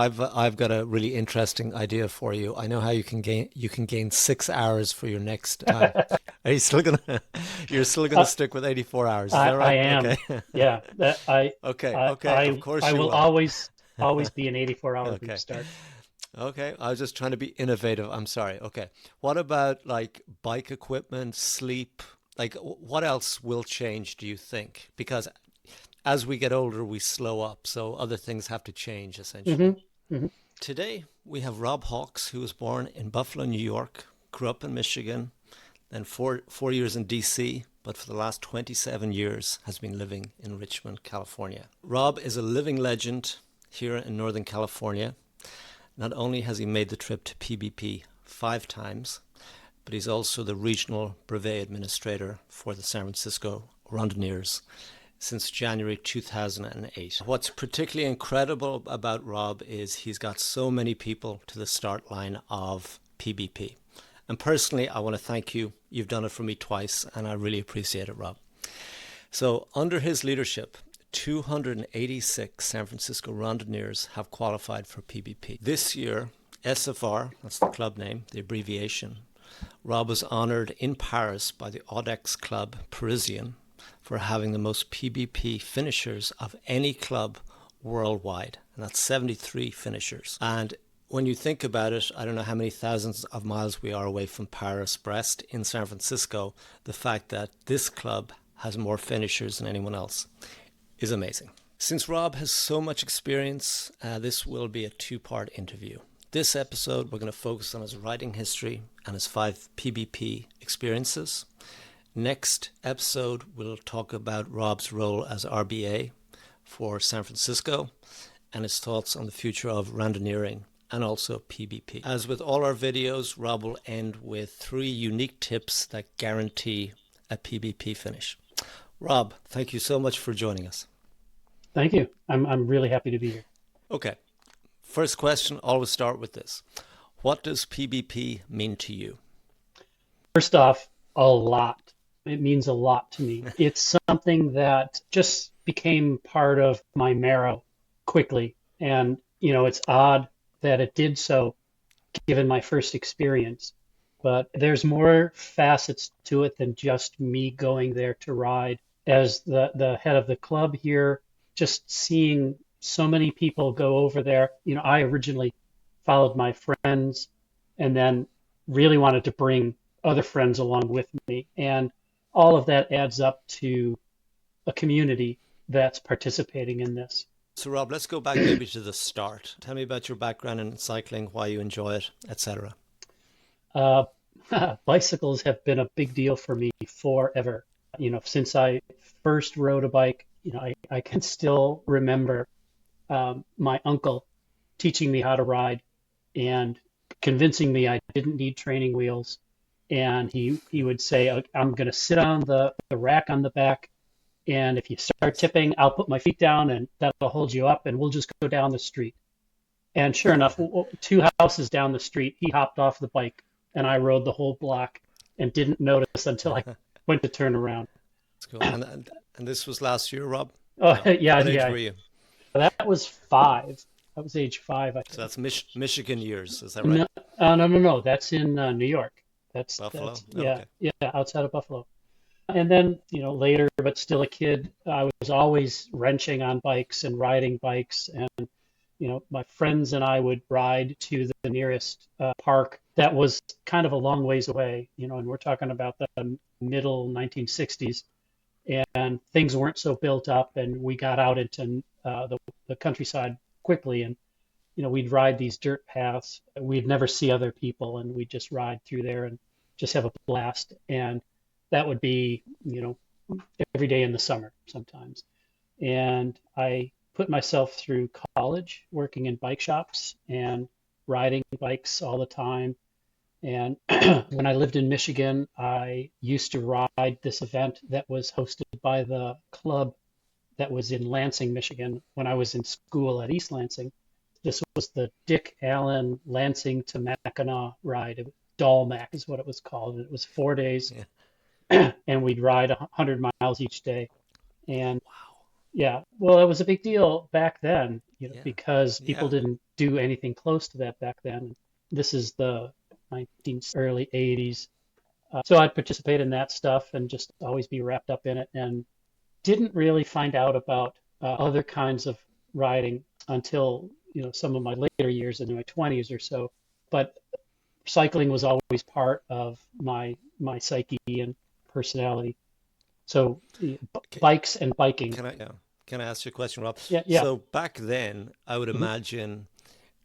I've got a really interesting idea for you. I know how you can gain 6 hours for your next time. Are you still gonna you're still gonna Uh, stick with 84 hours, is that I right? am. Okay. Yeah, that Okay, I okay, of I course I you will will. always be an 84-hour loop Okay. start. Okay, I was just trying to be innovative. I'm sorry. Okay. What about like bike equipment, sleep? Like what else will change, do you think? Because as we get older, we slow up, so other things have to change hmm essentially. hmm Today, we have Rob Hawks, who was born in Buffalo, New York, grew up in Michigan, then four years in DC, but for the last 27 years has been living in Richmond, California. Rob is a living legend here in Northern California. Not only has he made the trip to PBP 5 times, but he's also the Regional Brevet Administrator for the San Francisco Randonnuers since January 2008. What's particularly incredible about Rob is he's got so many people to the start line of PBP. And personally, I want to thank you. You've done it for me twice, and I really appreciate it, Rob. So, under his leadership, 286 San Francisco Randonneurs have qualified for PBP. This year, SFR, that's the club name, the abbreviation, Rob was honoured in Paris by the Audax Club Parisien for having the most PBP finishers of any club worldwide. And that's 73 finishers. And when you think about it, I don't know how many thousands of miles we are away from Paris, Brest in San Francisco. The fact that this club has more finishers than anyone else is amazing. Since Rob has so much experience, this will be a two-part interview. This episode, we're going to focus on his riding history and his 5 PBP experiences. Next episode, we'll talk about Rob's role as RBA for San Francisco and his thoughts on the future of randonneuring and also PBP. As with all our videos, Rob will end with 3 unique tips that guarantee a PBP finish. Rob, thank you so much for joining us. Thank you. I'm really happy to be here. Okay, first question, always start with this. What does PBP mean to you? First off, a lot. It means a lot to me. It's something that just became part of my marrow quickly. And, it's odd that it did so given my first experience. But there's more facets to it than just me going there to ride. As the head of the club here, just seeing so many people go over there. I originally followed my friends and then really wanted to bring other friends along with me. And all of that adds up to a community that's participating in this. So Rob, let's go back maybe to the start. Tell me about your background in cycling, why you enjoy it, etc. Uh, Bicycles have been a big deal for me forever. Since I first rode a bike, I can still remember my uncle teaching me how to ride and convincing me I didn't need training wheels. And he would say, I'm going to sit on the rack on the back. And if you start Nice. tipping, I'll put my feet down and that'll hold you up and we'll just go down the street. And sure enough, 2 houses down the street, he hopped off the bike and I rode the whole block and didn't notice until I went to turn around. That's cool. And this was last year, Rob? Oh, No. yeah, What age yeah. were you? That was 5. That was age 5, I So think. that's S- Michigan years, is that right? No, no, no, no. That's in New York. Buffalo? That's yeah, Okay. yeah, outside of Buffalo. And then, later, but still a kid, I was always wrenching on bikes and riding bikes. And, my friends and I would ride to the nearest park that was kind of a long ways away, and we're talking about the middle 1960s. And things weren't so built up, and we got out into the countryside quickly. And, we'd ride these dirt paths. We'd never see other people, and we'd just ride through there and just have a blast. And that would be, every day in the summer sometimes. And I put myself through college working in bike shops and riding bikes all the time. And when I lived in Michigan, I used to ride this event that was hosted by the club that was in Lansing, Michigan, when I was in school at East Lansing. This was the Dick Allen Lansing to Mackinac ride. Mac is what it was called. And it was 4 days, Yeah. and we'd ride 100 miles each day. And Wow. yeah, well, it was a big deal back then, Yeah. because people Yeah. didn't do anything close to that back then. This is the early 80s. So I'd participate in that stuff and just always be wrapped up in it, and didn't really find out about other kinds of riding until, some of my later years in my 20s or so. But cycling was always part of my psyche and personality. So Okay. bikes and biking. Can I ask you a question, Rob? Yeah, yeah. So back then, I would Hmm. imagine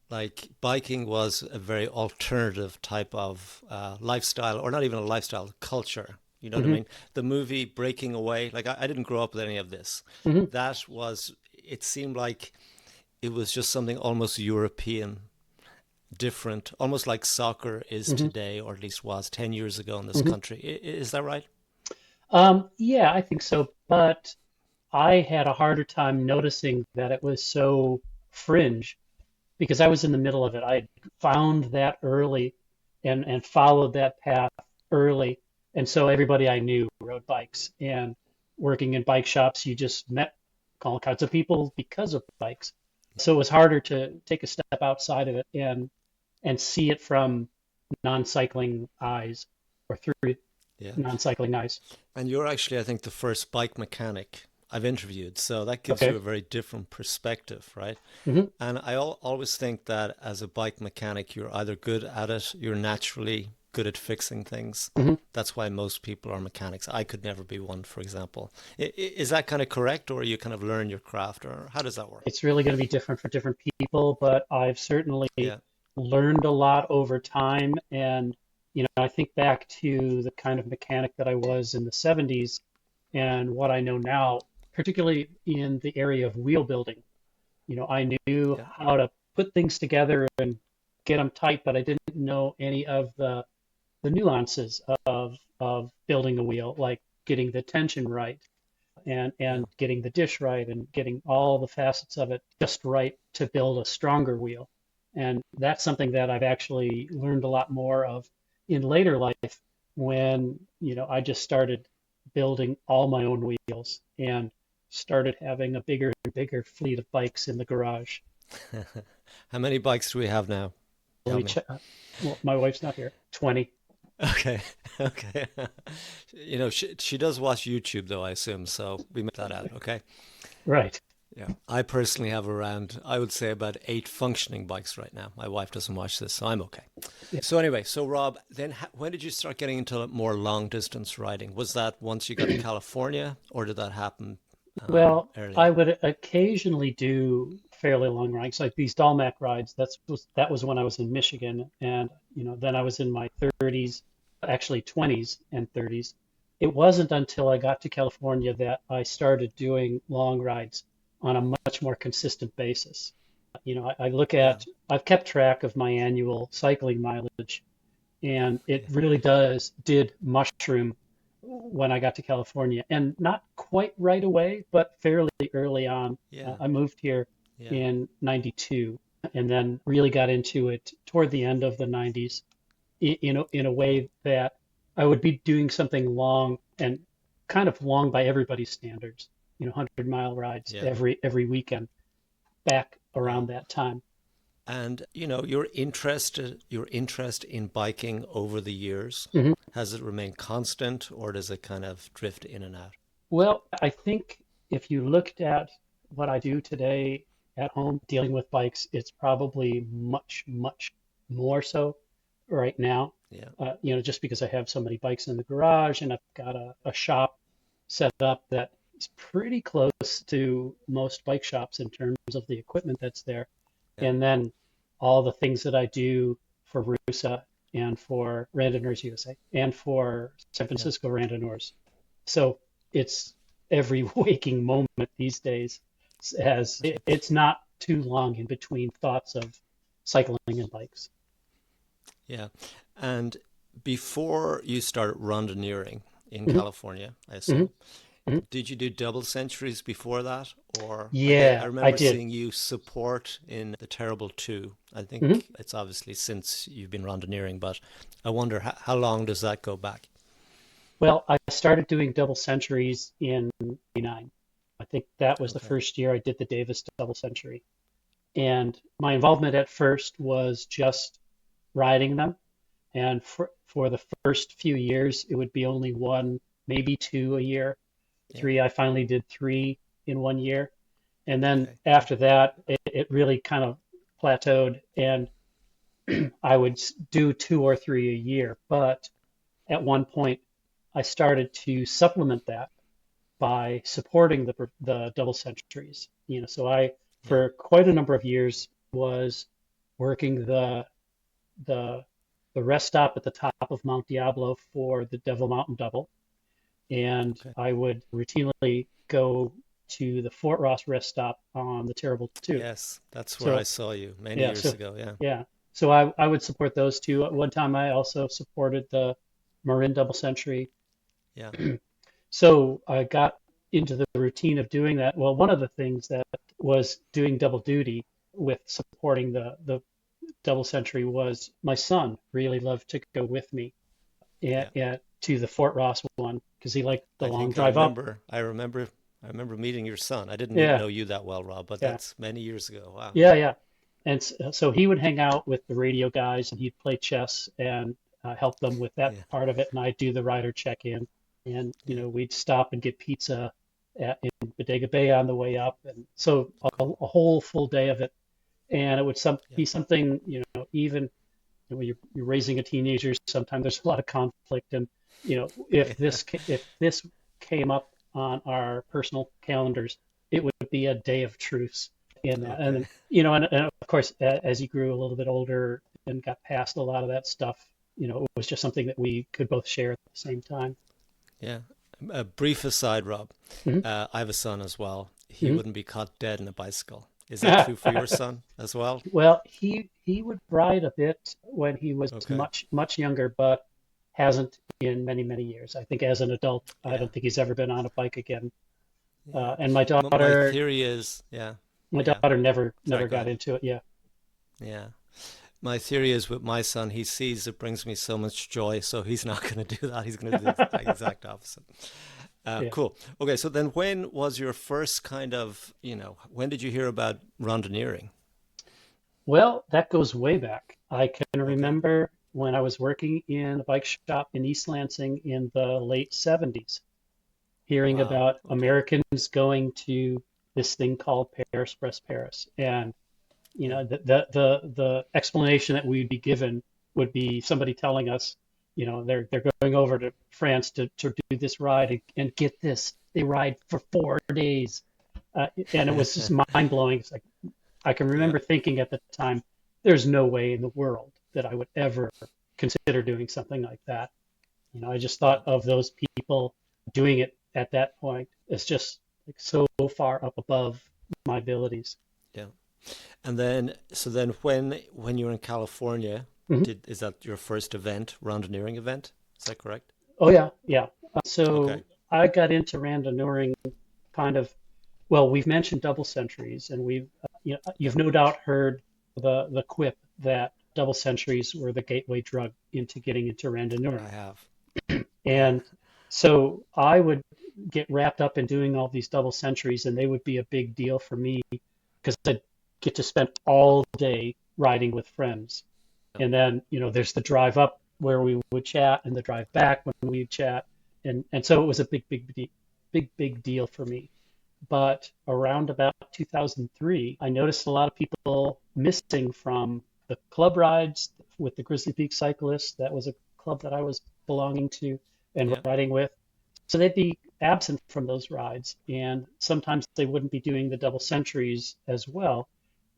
like biking was a very alternative type of lifestyle, or not even a lifestyle, culture. You know what I Hmm. mean? The movie Breaking Away, like I didn't grow up with any of this. Hmm. That was, it seemed like it was just something almost European, different, almost like soccer is Hmm. today, or at least was 10 years ago in this Hmm. country. Is that right? Yeah, I think so. But I had a harder time noticing that it was so fringe because I was in the middle of it. I had found that early and followed that path early. And so everybody I knew rode bikes, and working in bike shops, you just met all kinds of people because of bikes. So it was harder to take a step outside of it and see it from non-cycling eyes, or through Yeah. non-cycling eyes. And you're actually, I think, the first bike mechanic I've interviewed. So that gives you Okay. a very different perspective, right? Hmm. And I always think that as a bike mechanic, you're either good at it, you're naturally good at fixing things. Hmm. That's why most people are mechanics. I could never be one, for example. Is that kind of correct, or you kind of learn your craft, or how does that work? It's really going to be different for different people, but I've certainly Yeah, learned a lot over time. And, I think back to the kind of mechanic that I was in the 70s and what I know now, particularly in the area of wheel building. I knew yeah, how to put things together and get them tight, but I didn't know any of the nuances of building a wheel, like getting the tension right, yeah. and getting the dish right, and getting all the facets of it just right to build a stronger wheel. And that's something that I've actually learned a lot more of in later life, when, I just started building all my own wheels and started having a bigger and bigger fleet of bikes in the garage. How many bikes do we have now? Let Tell me me. check. Well, my wife's not here. 20. Okay, okay. She does watch YouTube though, I assume, so we make that out, okay? Right. Yeah. I personally have around, I would say about 8 functioning bikes right now. My wife doesn't watch this, so I'm okay. Yeah. So anyway, so Rob, then when did you start getting into more long distance riding? Was that once you got to California, or did that happen Well, I earlier? would occasionally do fairly long rides, like these Dalmac rides. That was when I was in Michigan, and then I was in my 30s, actually 20s and 30s. It wasn't until I got to California that I started doing long rides on a much more consistent basis. I look Yeah, at, I've kept track of my annual cycling mileage, and it yeah, really did mushroom when I got to California, and not quite right away, but fairly early on. yeah, I moved here yeah. in 92, and then really got into it toward the end of the 90s, in a way that I would be doing something long, and kind of long by everybody's standards, 100-mile rides Yeah. every weekend back Wow. around that time. And your interest in biking over the years, Mhm. has it remained constant, or does it kind of drift in and out? Well, I think if you looked at what I do today at home dealing with bikes, it's probably much, much more so right now. Yeah. Just because I have so many bikes in the garage, and I've got a shop set up that is pretty close to most bike shops in terms of the equipment that's there. Yeah. And then all the things that I do for Rusa and for Randonneurs USA and for San Yeah. Francisco Randonnuers. So it's every waking moment these days, as it's not too long in between thoughts of cycling and bikes. Yeah. And before you started randonneuring in Hmm. California, I Hmm. assume, Hmm. did you do double centuries before that? Or I Yeah, I remember did. seeing you support in the Terrible Two. I Hmm. think it's obviously since you've been randonneuring, but I wonder how long does that go back? Well, I started doing double centuries in '99. I think that was the Okay. first year I did the Davis double century. And my involvement at first was just riding them. And for the first few years, it would be only one, maybe two a year. Yeah. Three, I finally did three in one year. And then Okay. after that, it really kind of plateaued, and I would do two or three a year. But at one point, I started to supplement that by supporting the double centuries. So I, Yeah. for quite a number of years, was working the the rest stop at the top of Mount Diablo for the Devil Mountain Double, and Okay. I would routinely go to the Fort Ross rest stop on the Terrible Two. Yes, that's where I So saw you many yeah, years so ago. Yeah. yeah, so I would support those two. At one time, I also supported the Marin Double Century. Yeah. So I got into the routine of doing that. Well, one of the things that was doing double duty with supporting the double century was my son really loved to go with me Yeah. to the Fort Ross one because he liked the I long think I drive up. remember. I remember meeting your son. I didn't Yeah, know you that well, Rob, but yeah, that's many years ago. Wow. yeah, yeah. And so he would hang out with the radio guys and he'd play chess and help them with that Yeah. part of it. And I'd do the rider check-in. And, Yeah. we'd stop and get pizza in Bodega Bay on the way up. And so Cool. a whole full day of it. And it would Yeah. be something, even when you're raising a teenager, sometimes there's a lot of conflict. And, Yeah. if this came up on our personal calendars, it would be a day of truce in that. And Okay. then, and of course, as he grew a little bit older and got past a lot of that stuff, it was just something that we could both share at the same time. Yeah. A brief aside, Rob. Hmm. I have a son as well. He Hmm. wouldn't be caught dead in a bicycle. Is that true for your son as well? Well, he would ride a bit when he was Okay. much younger, but hasn't in many years. I think as an adult, I Yeah. don't think he's ever been on a bike again. Yeah. And my My daughter, theory is, yeah. my Yeah. daughter never Sorry, go got ahead. into it. Yeah. Yeah. My theory is with my son, he sees it brings me so much joy, so he's not going to do that. He's going to do the exact opposite. Yeah. Cool. Okay, so then when was your first kind of, when did you hear about randonneuring? Well, that goes way back. I can Okay. remember when I was working in a bike shop in East Lansing in the late 70s, hearing Wow. about Okay. Americans going to this thing called Brest Paris. And, Yeah. the explanation that we'd be given would be somebody telling us, they're going over to France to do this ride and get this, they ride for 4 days. And it was just mind blowing. It's like, I can Yeah. remember thinking at the time, there's no way in the world that I would ever consider doing something like that. I just Yeah. thought of those people doing it at that point as just like so far up above my abilities. Yeah. And then, so then when you were in California, Mhm. is that your first event, randonneuring event? Is that correct? Oh yeah, yeah. So Okay. I got into randonneuring kind of, well, we've mentioned double centuries, and Yeah, you've no doubt heard the quip that double centuries were the gateway drug into getting into I randonneuring. have. Yeah. And so I would get wrapped up in doing all these double centuries, and they would be a big deal for me because I'd get to spend all day riding with friends. And then, there's the drive up where we would chat and the drive back when we would chat. And so it was a big deal for me. But around about 2003, I noticed a lot of people missing from the club rides with the Grizzly Peak Cyclists. That was a club that I was belonging to and Yeah. riding with. So they'd be absent from those rides, and sometimes they wouldn't be doing the double centuries as well.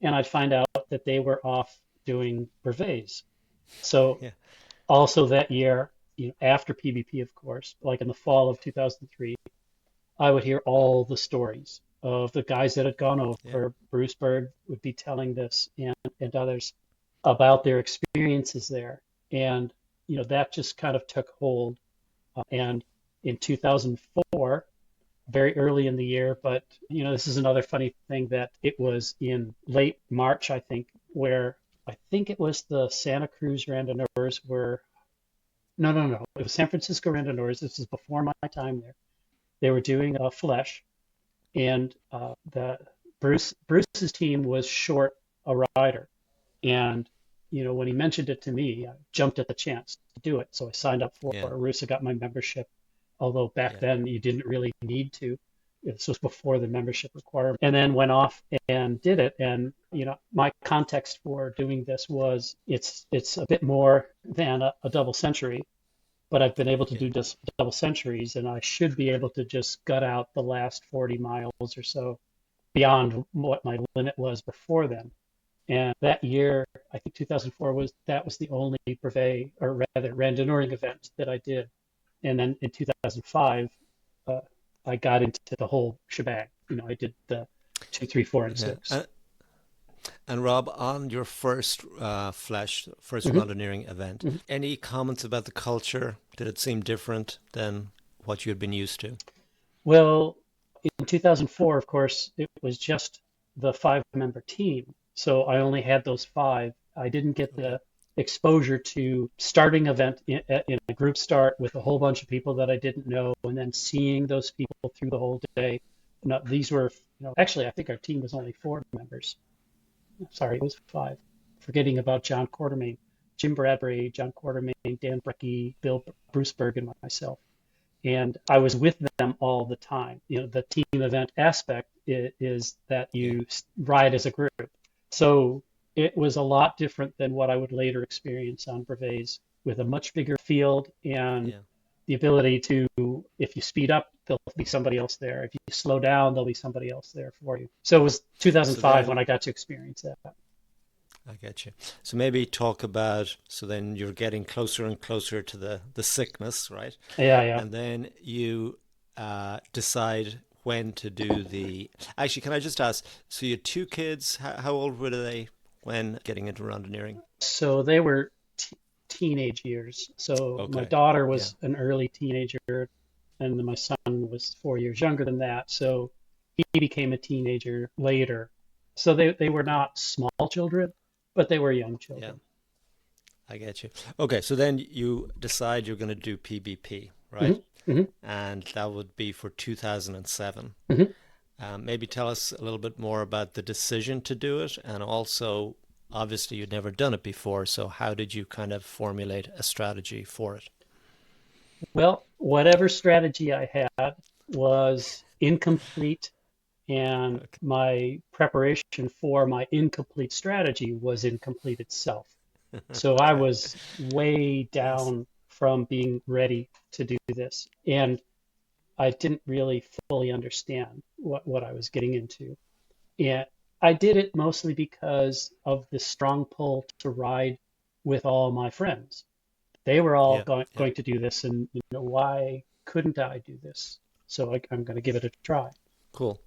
And I'd find out that they were off doing brevets. So Yeah. also that year, after PBP, of course, like in the fall of 2003, I would hear all the stories of the guys that had gone Yeah. over. Bruce Bird would be telling this and others about their experiences there. And, that just kind of took hold. And in 2004, very early in the year, but, this is another funny thing that it was in late March, I think, where I think it was the Santa Cruz Randonnuers were, no, it was San Francisco Randonnuers. This is before my time there. They were doing a flesh, and the Bruce's team was short. a rider. And, when he mentioned it to me, I jumped at the chance to do it. So I signed up for Yeah. Arusa, got my membership, although back Yeah. then you didn't really need to. This was before the membership requirement. And then went off and did it. And, my context for doing this was it's a bit more than a double century, but I've been able to Yeah. do just double centuries, and I should be able to just gut out the last 40 miles or so beyond what my limit was before then. And that year, I think 2004 was the only brevet, or rather Randonneuring event that I did. And then in 2005, uh, I got into the whole shebang. I did the 2, 3, 4, and Yeah. 6. And Rob, on your first first hmm Randonneuring event, hmm any comments about the culture? Did it seem different than what you had been used to? Well, in 2004, of course, it was just the five-member team. So I only had those five. I didn't get Okay. the exposure to starting event in a group start with a whole bunch of people that I didn't know, and then seeing those people through the whole day. No, these were, actually, I think our team was only four members. Sorry, it was five. Forgetting about John Quartermain, Jim Bradbury, John Quartermain, Dan Brecky, Bill Bruceberg, and myself. And I was with them all the time. The team event aspect is that Yeah. you ride as a group. So it was a lot different than what I would later experience on brevets, with a much bigger field and Yeah. the ability to, if you speed up, there'll be somebody else there. If you slow down, there'll be somebody else there for you. So it was So 2005 when then I got to experience that. I get you. So maybe talk about, so then you're getting closer and closer to the sickness, right? Yeah, yeah. And then you decide when to do the. Actually, can I just ask? So you had two kids. How old were they when getting into Randonneuring? So they were teenage years. So my Okay. daughter Yeah. was an early teenager, and then my son was 4 years younger than that. So he became a teenager later. So they were not small children, but they were young Yeah. children. I get you. Okay. So then you decide you're going to do PBP, right? hmm hmm And that would be for 2007. hmm Maybe tell us a little bit more about the decision to do it, and also, obviously, you'd never done it before, so how did you kind of formulate a strategy for it? Well, whatever strategy I had was incomplete, and Okay. my preparation for my incomplete strategy was incomplete itself. So I Okay. was way Yes. down from being ready to do this. And I didn't really fully understand what I was getting into. And I did it mostly because of the strong pull to ride with all my friends. They were all Yeah. Yeah. going to do this, and why couldn't I do this? So I'm going to give it a try. Cool.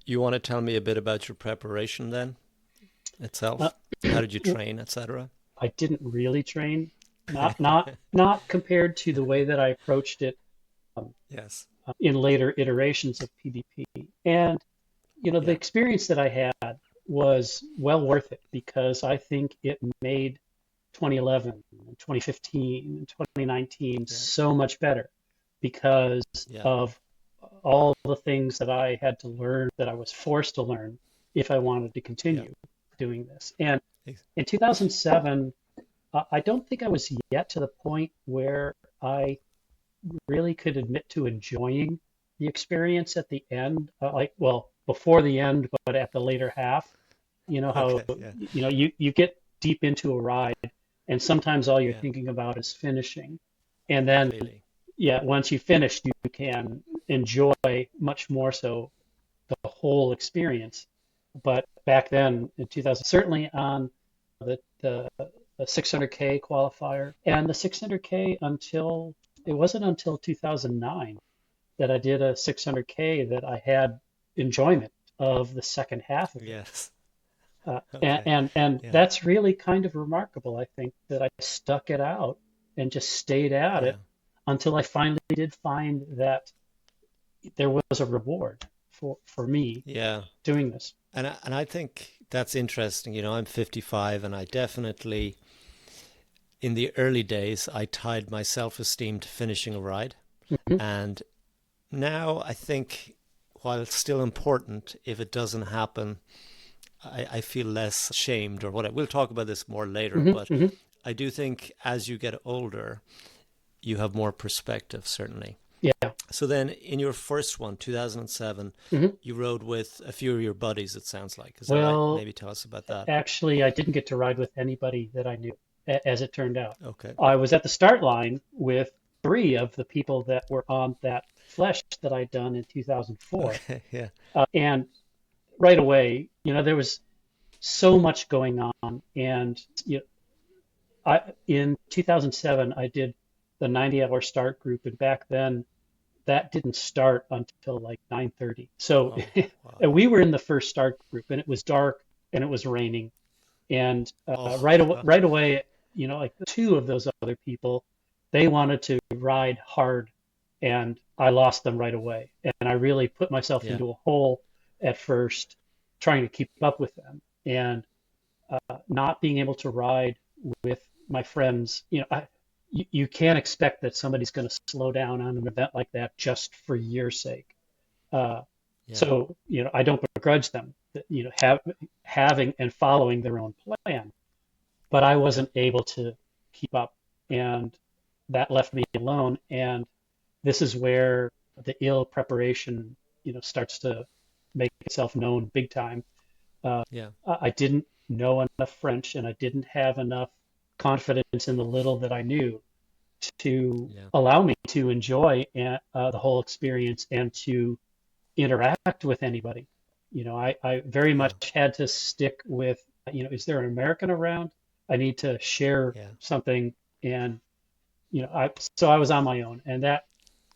You want to tell me a bit about your preparation then Uh, itself? How did you train, etc.? I didn't really train, not compared to the way that I approached it um, Yes. in later iterations of PBP. And the Yeah. experience that I had was well worth it, because I think it made 2011 and 2015 and 2019 Yeah. so much better, because Yeah. of all the things that I had to learn, that I was forced to learn if I wanted to Yeah. continue doing this. And Ex- in 2007, I don't think I was yet to the point where I really could admit to enjoying the experience at the end, well, before the end, but at the later half. How, Okay. Yeah. you get deep into a ride, and sometimes all you're Yeah. thinking about is finishing. And then, Completely. yeah, once you finish, you can enjoy much more so the whole experience. But back then in 2000, certainly on the 600K qualifier and the 600K, until it wasn't until 2009 that I did a 600K that I had enjoyment of the second half of it. Yes. And, Okay. and Yeah. that's really kind of remarkable, I think, that I stuck it out and just stayed at Yeah. it until I finally did find that there was a reward for me Yeah. doing this. And I think that's interesting. I'm 55, and I definitely, in the early days, I tied my self-esteem to finishing a ride. Mhm. And now I think, while it's still important, if it doesn't happen, I feel less shamed or whatever. We'll talk about this more later, Hmm. but Hmm. I do think as you get older, you have more perspective, certainly. Yeah. So then in your first one, 2007, Hmm. you rode with a few of your buddies, it sounds like. Is that right? Well, Maybe tell us about that. actually, I didn't get to ride with anybody that I knew, as it turned out. Okay. I was at the start line with three of the people that were on that flesh that I'd done in 2004. Okay. Yeah. And right away, there was so much going on. And in 2007, I did the 90-hour start group, and back then that didn't start until like 9:30. So Oh, wow. we were in the first start group, and it was dark and it was raining. And Oh, God. right away, like two of those other people, they wanted to ride hard, and I lost them right away. And I really put myself Yeah. into a hole at first, trying to keep up with them, and not being able to ride with my friends. You can't expect that somebody's going to slow down on an event like that just for your sake. Uh, Yeah. so, I don't begrudge them, having and following their own plan, but I Yeah. wasn't able to keep up, and that left me alone. And this is where the ill preparation, starts to make itself known big time. Uh, Yeah. I didn't know enough French, and I didn't have enough confidence in the little that I knew to Yeah. allow me to enjoy the whole experience and to interact with anybody. I very Yeah. much had to stick with, is there an American around? I need to share Yeah. something. And, so I was on my own, and that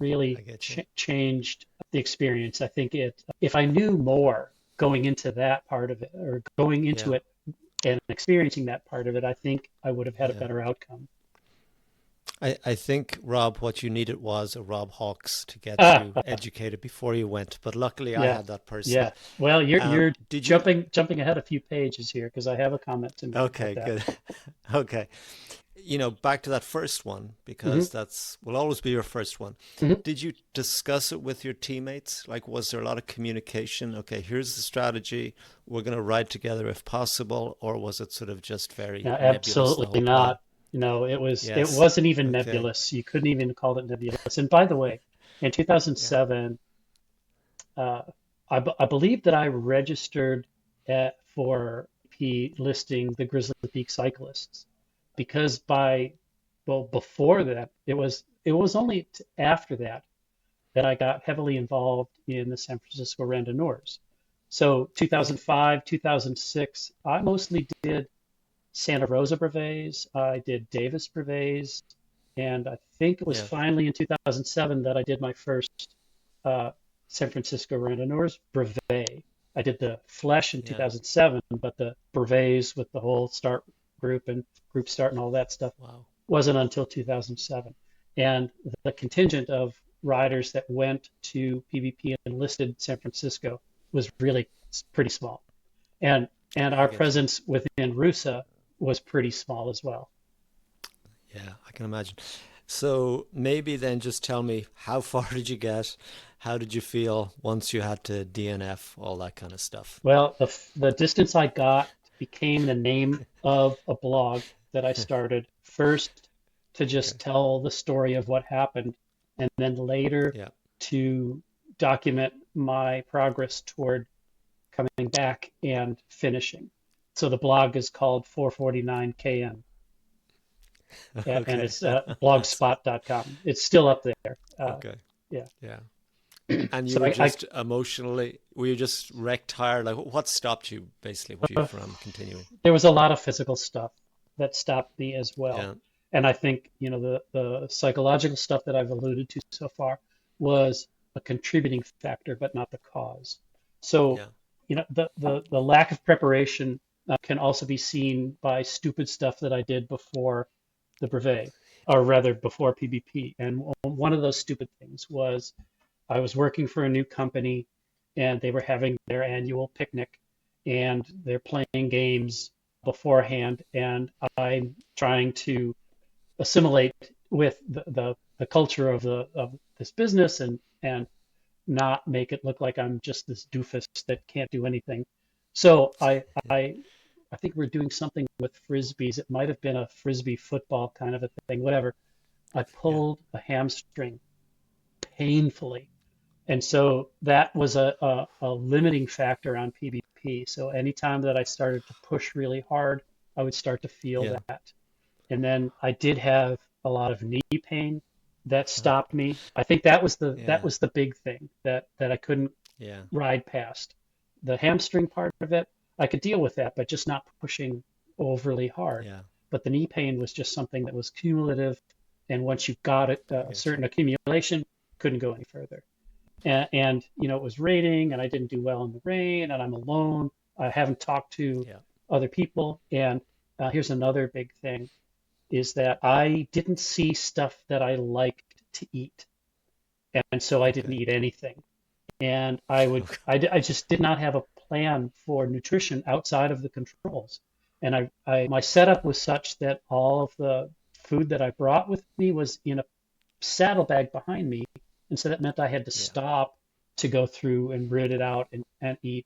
I really get you. changed the experience. I think if I knew more going into that part of it, or going Yeah. into it and experiencing that part of it, I think I would have had a Yeah. better outcome. I think, Rob, what you needed was a Rob Hawks to get Ah, you educated before you went. But luckily, I yeah, had that person. yeah. Well, you're Did you? jumping ahead a few pages here, because I have a comment to make about Okay, that. good. Okay. Back to that first one, Hmm. because that's will always be your first one. Hmm. Did you discuss it with your teammates? Like, was there a lot of communication? Okay, here's the strategy. We're going to ride together if possible, or was it sort of just very nebulous, the Absolutely whole plan? not. It Yes. wasn't even Okay. nebulous. You couldn't even call it nebulous. And by the way, in Yeah. 2007, uh, I believe that I registered for P listing the Grizzly Peak cyclists, because before that, it was only after that I got heavily involved in the San Francisco Randonnuers. So Okay. 2005, 2006, I mostly did Santa Rosa brevets. I did Davis brevets, and I think it was Yeah. finally in 2007 that I did my first uh, San Francisco Randonneurs brevet. I did the Flesh in Yeah. 2007, but the brevets with the whole start group and group start and all that stuff Wow. wasn't until 2007. And the contingent of riders that went to PBP and listed San Francisco was really pretty small. And I our get you. presence within RUSA was pretty small as well. Yeah, I can imagine. So maybe then just tell me, how far did you get? How did you feel once you had to DNF, all that kind of stuff? Well, the distance I got became the name of a blog that I started, first to just Okay. tell the story of what happened, and then later Yeah. to document my progress toward coming back and finishing. So the blog is called 449 KM, and Okay. it's That's blogspot.com. It's still up there. okay. Yeah. Yeah. And you So were I just emotionally, were you just wrecked tired? Like, what stopped you basically? What you from continuing? there was a lot of physical stuff that stopped me as well. Yeah. And I think, the psychological stuff that I've alluded to so far was a contributing factor, but not the cause. So, Yeah. the lack of preparation can also be seen by stupid stuff that I did before the brevet, or rather before PBP. And one of those stupid things was I was working for a new company, and they were having their annual picnic, and they're playing games beforehand, and I'm trying to assimilate with the culture of this business, and not make it look like I'm just this doofus that can't do anything. So I think we're doing something with frisbees. It might have been a frisbee football kind of a thing, whatever. I Yeah. pulled a hamstring painfully. And so that was a limiting factor on PBP. So anytime that I started to push really hard, I would start to feel Yeah. that. And then I did have a lot of knee pain that Uh, stopped me. I think that yeah. was the big thing that I couldn't Yeah. ride past. The hamstring part of it, I could deal with that, but just not pushing overly hard. Yeah. But the knee pain was just something that was cumulative, and once you got it, I a get you. certain accumulation, couldn't go any further. And it was raining, and I didn't do well in the rain, and I'm alone. I haven't talked to Yeah. other people, and here's another big thing is that I didn't see stuff that I liked to eat, and so I didn't Okay. eat anything. And Okay. I just did not have a plan for nutrition outside of the controls. And my setup was such that all of the food that I brought with me was in a saddlebag behind me. And so that meant I had to Yeah. stop to go through and root it out and eat.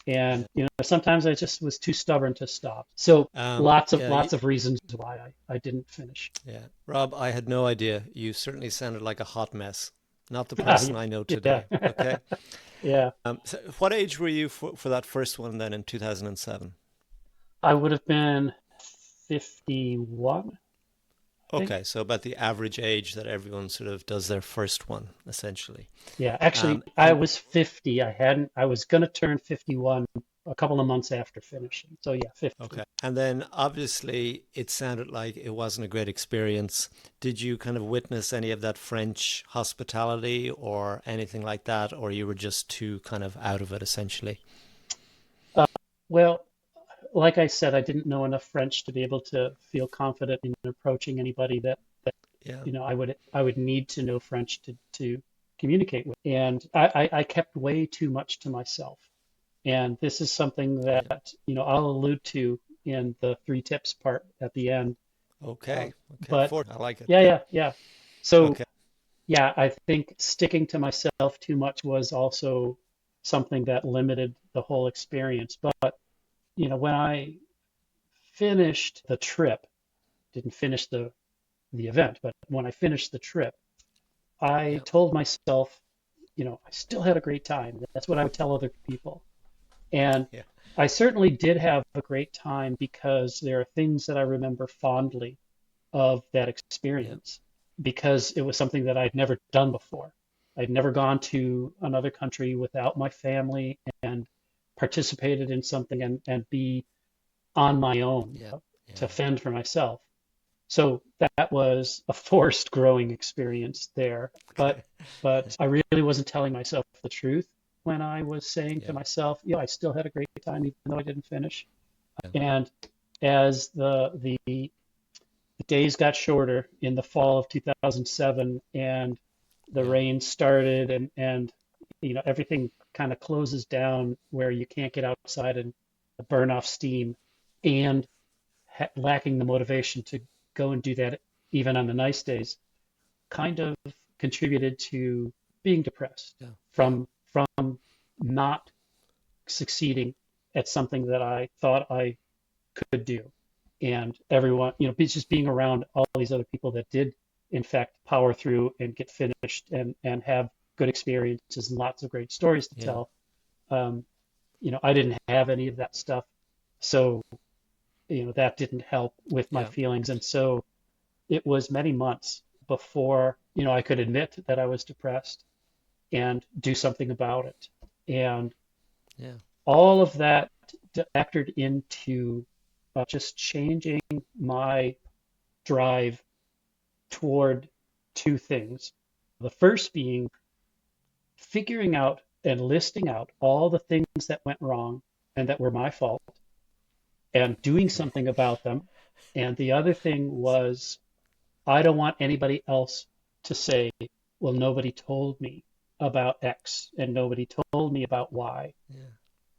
And Yeah. sometimes I just was too stubborn to stop. So Yeah. lots of reasons why I didn't finish. Yeah. Rob, I had no idea. You certainly sounded like a hot mess. Not the Yeah, person I know yeah, today. Okay. yeah. So what age were you for that first one then in 2007? I would have been 51, I think. Okay, so about the average age that everyone sort of does their first one, essentially. Yeah, actually, I And was 50. I was going to turn 51 a couple of months after finishing. So yeah, 50. okay, and then obviously it sounded like it wasn't a great experience. Did you kind of witness any of that French hospitality or anything like that, or you were just too kind of out of it essentially? Uh, well, like I said, I didn't know enough French to be able to feel confident in approaching anybody that Yeah, I would need to know French to communicate with. And I kept way too much to myself. And this is something yeah. that, I'll allude to in the three tips part at the end. Okay, okay. But Four, I like it. yeah, yeah, yeah. So Okay, yeah, I think sticking to myself too much was also something that limited the whole experience. But, when I finished the trip, didn't finish the event, but when I finished the trip, I yeah, told myself, I still had a great time. That's what I would tell other people. And yeah, I certainly did have a great time because there are things that I remember fondly of that yeah, experience because it was something that I'd never done before. I'd never gone to another country without my family and participated in something and be on my own yeah, to yeah. fend for myself. So that was a forced growing experience there. Okay, But I really wasn't telling myself the truth when I was saying to yeah, myself, yeah, I still had a great time even though I didn't finish. yeah, And as the days got shorter in the fall of 2007 and the yeah, rain started and everything kind of closes down where you can't get outside and burn off steam and lacking the motivation to go and do that even on the nice days kind of contributed to being depressed yeah, yeah, from not succeeding at something that I thought I could do. And everyone, just being around all these other people that did, in fact, power through and get finished and have good experiences and lots of great stories to yeah, tell. Um, I didn't have any of that stuff. So, that didn't help with my yeah, feelings. And so it was many months before, I could admit that I was depressed and do something about it. And yeah, all of that factored into just changing my drive toward two things. The first being figuring out and listing out all the things that went wrong and that were my fault and doing okay. something about them. And the other thing was, I don't want anybody else to say, well, nobody told me about X and nobody told me about Y. Yeah,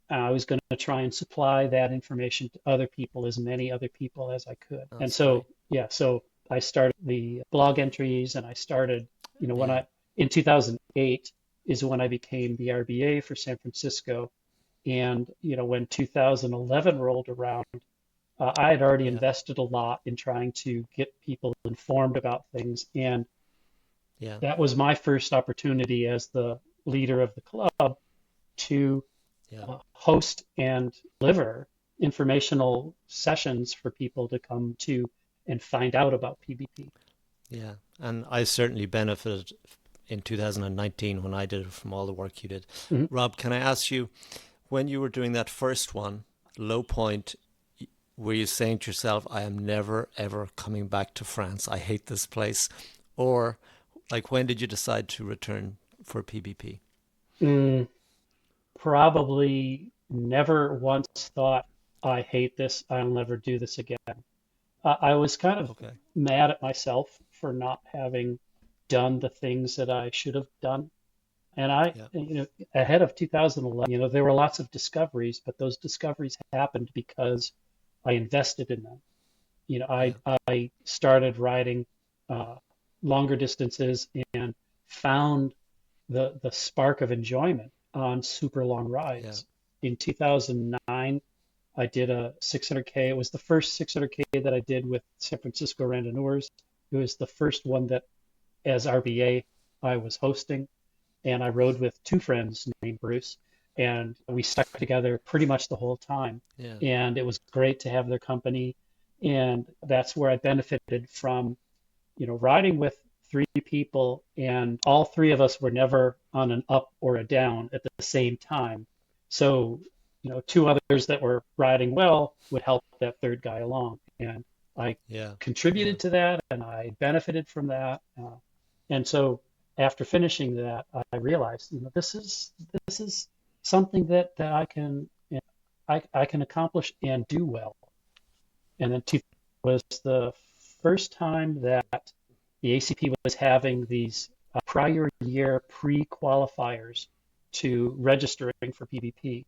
I was going to try and supply that information to other people, as many other people as I could. And that's so, great. yeah, so I started the blog entries and I started, when Yeah, in 2008 is when I became the RBA for San Francisco. And, when 2011 rolled around, I had already Yeah. invested a lot in trying to get people informed about things. And Yeah. that was my first opportunity as the leader of the club to Yeah. host and deliver informational sessions for people to come to and find out about PBP. Yeah. And I certainly benefited in 2019 when I did it from all the work you did. Mhm. Rob, can I ask you, when you were doing that first one, low point, were you saying to yourself, I am never ever coming back to France? I hate this place. Or like when did you decide to return for PBP? Mm, Probably never once thought, I hate this, I'll never do this again. I was kind of Okay. mad at myself for not having done the things that I should have done. And Yeah. ahead of 2011, there were lots of discoveries, but those discoveries happened because I invested in them. Yeah. I started riding uh, longer distances and found the spark of enjoyment on super long Yeah. rides. In 2009, I did a 600K. It was the first 600K that I did with San Francisco Randonnuers. It was the first one that, as RBA, I was hosting, and I rode with two friends named Bruce, and we stuck together pretty much the whole time. Yeah. And it was great to have their company, and that's where I benefited from, riding with three people, and all three of us were never on an up or a down at the same time. So, two others that were riding well would help that third guy along, and I Yeah. Yeah. contributed to that, and I benefited from that. And so, after finishing that, I realized, this is something that I can, I can accomplish and do well. And then two was the first time that the ACP was having these prior year pre-qualifiers to registering for PBP.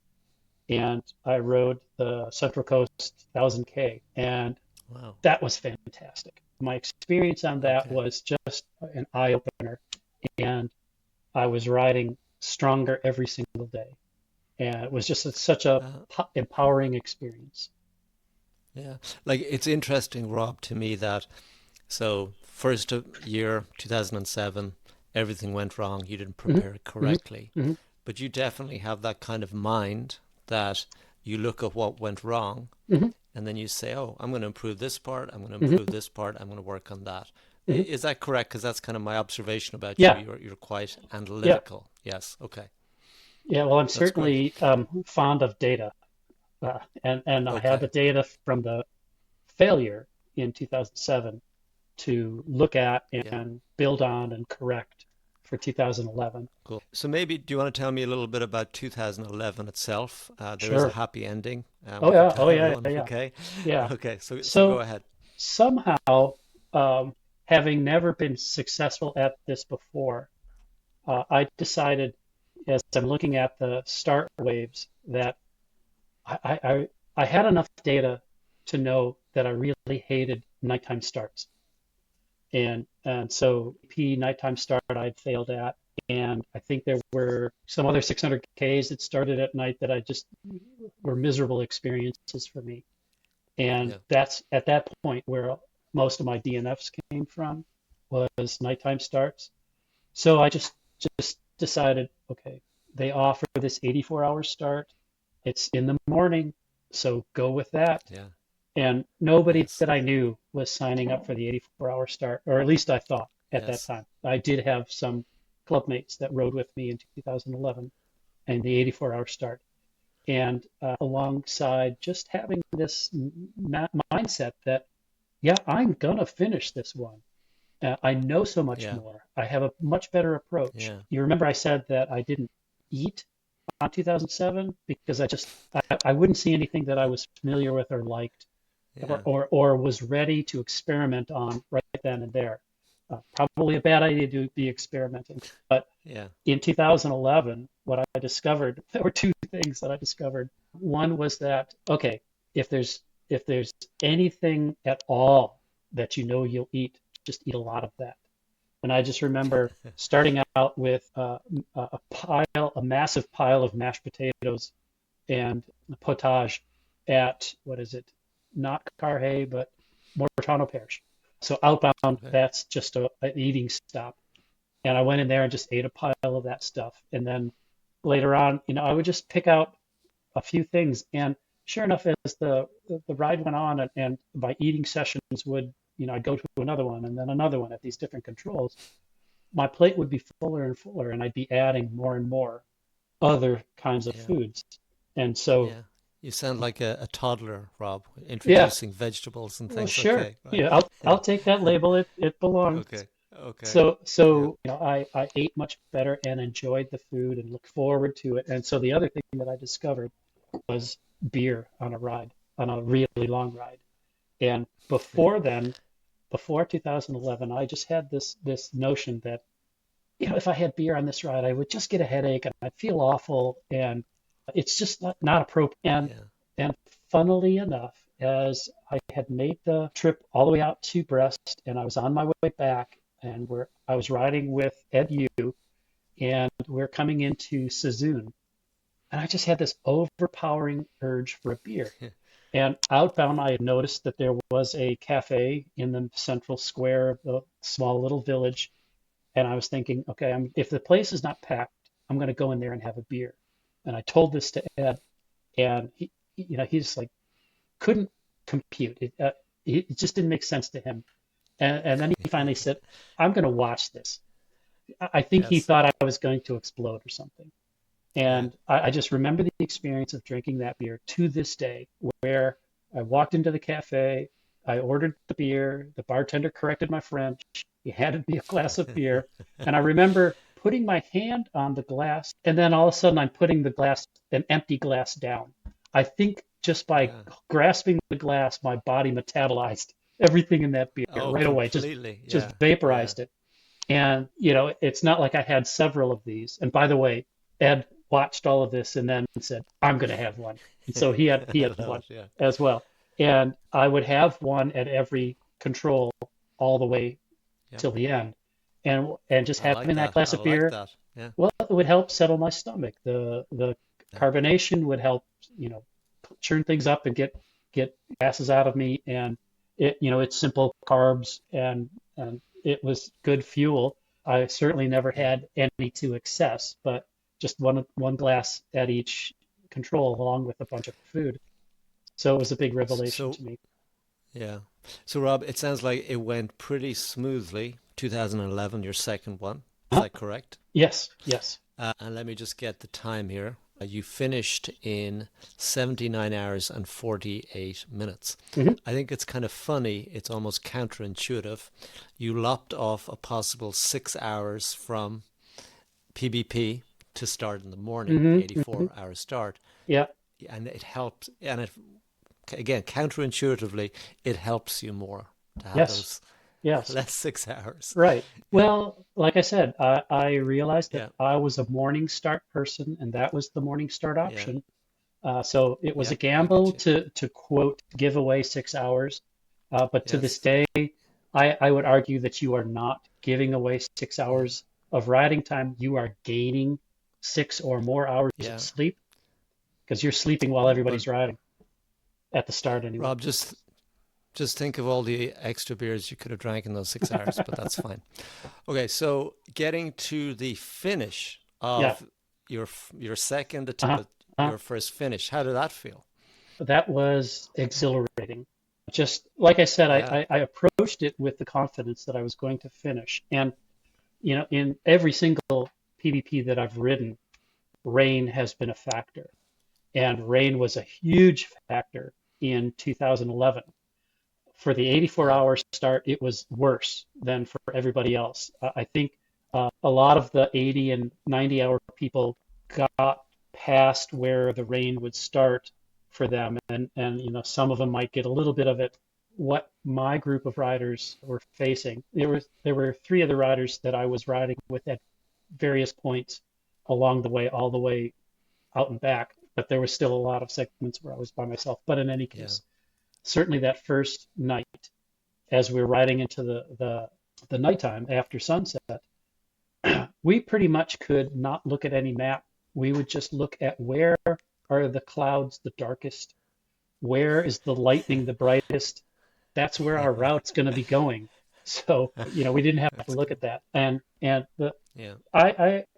And I rode the Central Coast 1000K, and Wow. that was fantastic. My experience on that Okay. was just an eye opener, and I was riding stronger every single day. And it was just such a Uh, empowering experience. yeah. Like it's interesting, Rob, to me that so first year 2007, everything went wrong. You didn't Hmm. prepare Hmm. correctly, Hmm. but you definitely have that kind of mind that you look at what went wrong Hmm. and then you say, "Oh, I'm going to improve this part. I'm going to Hmm. improve this part. I'm going to work on that." Hmm. Is that correct? Because that's kind of my observation about you. Yeah, You're quite yeah, analytical. Yes. Okay. yeah. Well, I'm That's great. certainly fond of data, and I have the Okay. data from the failure in 2007 to look at Yeah. and build on and correct for 2011. Cool. So maybe do you want to tell me a little bit about 2011 itself? There is a Sure. happy ending. Oh We can yeah. tell Oh yeah. everyone. Yeah. Yeah. Okay. Yeah. Okay. So go So ahead. somehow, um, having never been successful at this before, I decided, as I'm looking at the start waves, that I, I, I I had enough data to know that I really hated nighttime starts. And so P nighttime start I'd failed at. And I think there were some other 600Ks that started at night that I just were miserable experiences for me. And Yeah. that's at that point where most of my DNFs came from, was nighttime starts. So I just decided, okay, they offer this 84-hour start. It's in the morning, so go with that. Yeah. And nobody Yes. that I knew was signing up for the 84-hour start, or at least I thought at that Yes. time. I did have some club mates that rode with me in 2011 and the 84-hour start. And alongside just having this mindset that, yeah, I'm going to finish this one. I know so much Yeah. more. I have a much better approach. Yeah. You remember I said that I didn't eat on 2007 because I wouldn't see anything that I was familiar with or liked, or, Yeah. or, or was ready to experiment on right then and there. Probably a bad idea to be experimenting. But Yeah. in 2011, what I discovered, there were two things that I discovered. One was that, okay, if there's if there's anything at all that you'll eat, just eat a lot of that. And I just remember starting out with a massive pile of mashed potatoes and potage at, what is it? Not Carhay, but Mortano Parish. So outbound, Okay. that's just an eating stop. And I went in there and just ate a pile of that stuff. And then later on, I would just pick out a few things. And sure enough, as the ride went on, and my eating sessions would, I'd go to another one and then another one at these different controls. My plate would be fuller and fuller, and I'd be adding more and more other kinds of Yeah. foods. And so, Yeah. You sound like a toddler, Rob, yeah, introducing vegetables and well, things. sure. Okay, right. Yeah, I'll take that label. It belongs. Okay. Okay. So, Yeah. I ate much better and enjoyed the food and looked forward to it. And so the other thing that I discovered was beer on a ride, on a really long ride. And Yeah. before then, before 2011, I just had this notion that, if I had beer on this ride, I would just get a headache and I'd feel awful, and it's just not appropriate. Yeah. And funnily enough, as I had made the trip all the way out to Brest, and I was on my way back, and I was riding with Ed Yu, and we're coming into Sazun, and I just had this overpowering urge for a beer. And outbound, I had noticed that there was a cafe in the central square of the small little village, and I was thinking, okay, if the place is not packed, I'm going to go in there and have a beer. And I told this to Ed, and he's like, couldn't compute it. It just didn't make sense to him. And then he finally said, I'm going to watch this. I think he Yes. thought I was going to explode or something. Yeah. And I just remember the experience of drinking that beer to this day, where I walked into the cafe, I ordered the beer, the bartender corrected my French, he handed me a glass of beer, and I remember putting my hand on the glass, and then all of a sudden I'm putting an empty glass down. I think just by Yeah. grasping the glass, my body metabolized everything in that beer Oh, right away, completely. just Yeah. Yeah. vaporized it. And, it's not like I had several of these. And by the way, Ed watched all of this and then said, I'm going to have one. And so he had I love one it. Yeah. as well. And I would have one at every control all the way Yeah. till the end. And just I like having that that. glass I of like beer, that. Yeah. well, it would help settle my stomach. The Yeah. carbonation would help, churn things up and get gases out of me. And it's simple carbs, and it was good fuel. I certainly never Yeah. had any to excess, but just one glass at each control along with a bunch of food. So it was a big revelation So, to me. yeah. So, Rob, it sounds like it went pretty smoothly. 2011, your second one. Is Huh? that correct? Yes, yes. And let me just get the time here. You finished in 79 hours and 48 minutes. Hmm. I think it's kind of funny. It's almost counterintuitive. You lopped off a possible 6 hours from PBP to start in the morning, Hmm. the Hmm. 84-hour start. Yeah. And it helped. And it, again, counterintuitively, it helps you more to have Yes. those Yes. less 6 hours. Right. Yeah. Well, like I said, I realized that Yeah. I was a morning start person, and that was the morning start Yeah. option. So it was a Yeah. I get gamble you. to quote give away 6 hours. But to this Yes. day, I would argue that you are not giving away six Yeah. hours of riding time. You are gaining 6 or more hours of Yeah. sleep because you're sleeping while But everybody's riding at the start anyway. Rob, just think of all the extra beers you could have drank in those 6 hours, but that's fine. Okay, so getting to the finish Yeah. of your second Uh-huh. Uh-huh. your first finish, how did that feel? That was exhilarating. Just like I said, Yeah, I approached it with the confidence that I was going to finish. And, in every single PvP that I've ridden, rain has been a factor. And rain was a huge factor in 2011. For the 84 yeah, hour start, it was worse than for everybody else. I think a lot of the 80 and 90-hour people got past where the rain would start for them, and some of them might get a little bit of it. What my group of riders were facing, there were three other riders that I was riding with at various points along the way, all the way out and back, but there was still a lot of segments where I was by myself. But in any yeah, case, certainly that first night, as we were riding into the nighttime after sunset, we pretty much could not look at any map. We would just look at where are the clouds the darkest? Where is the lightning the brightest? That's where our route's going to be going. So, we didn't have to That's look good. at that. And Yeah.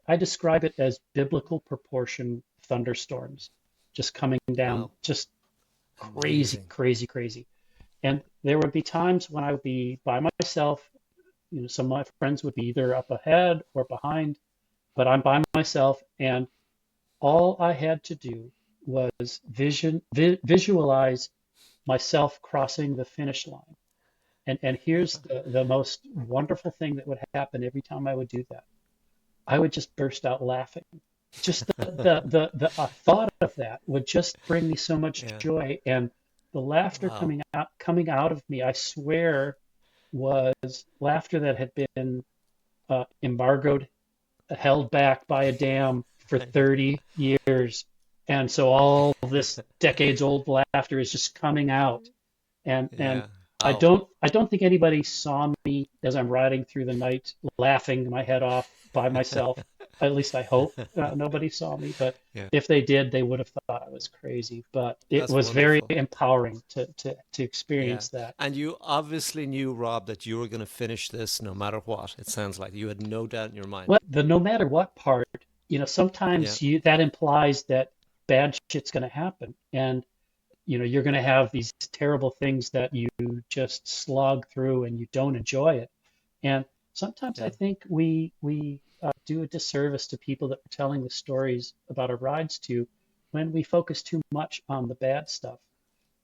I describe it as biblical proportion thunderstorms just coming down, Wow. just crazy, Amazing. crazy, crazy. And there would be times when I would be by myself. Some of my friends would be either up ahead or behind, but I'm by myself, and all I had to do was visualize myself crossing the finish line. And here's the most wonderful thing that would happen every time I would do that. I would just burst out laughing. Just the thought of that would just bring me so much Yeah. joy. And the laughter Wow. coming out of me, I swear, was laughter that had been embargoed, held back by a dam for I know. 30 years. And so all this decades old laughter is just coming out. And Yeah. I Wow. don't I don't think anybody saw me as I'm riding through the night laughing my head off by myself. At least I hope nobody saw me. But Yeah. if they did, they would have thought I was crazy. But it That's was very wonderful. empowering to Yeah. experience that. And you obviously knew, Rob, that you were going to finish this no matter what. It sounds like you had no doubt in your Well, mind. the no matter what part, Yeah. sometimes that implies that bad shit's going to happen, and you're going to have these terrible things that you just slog through and you don't enjoy it. And sometimes I Yeah. think we do a disservice to people that we're telling the stories about our rides to when we focus too much on the bad stuff.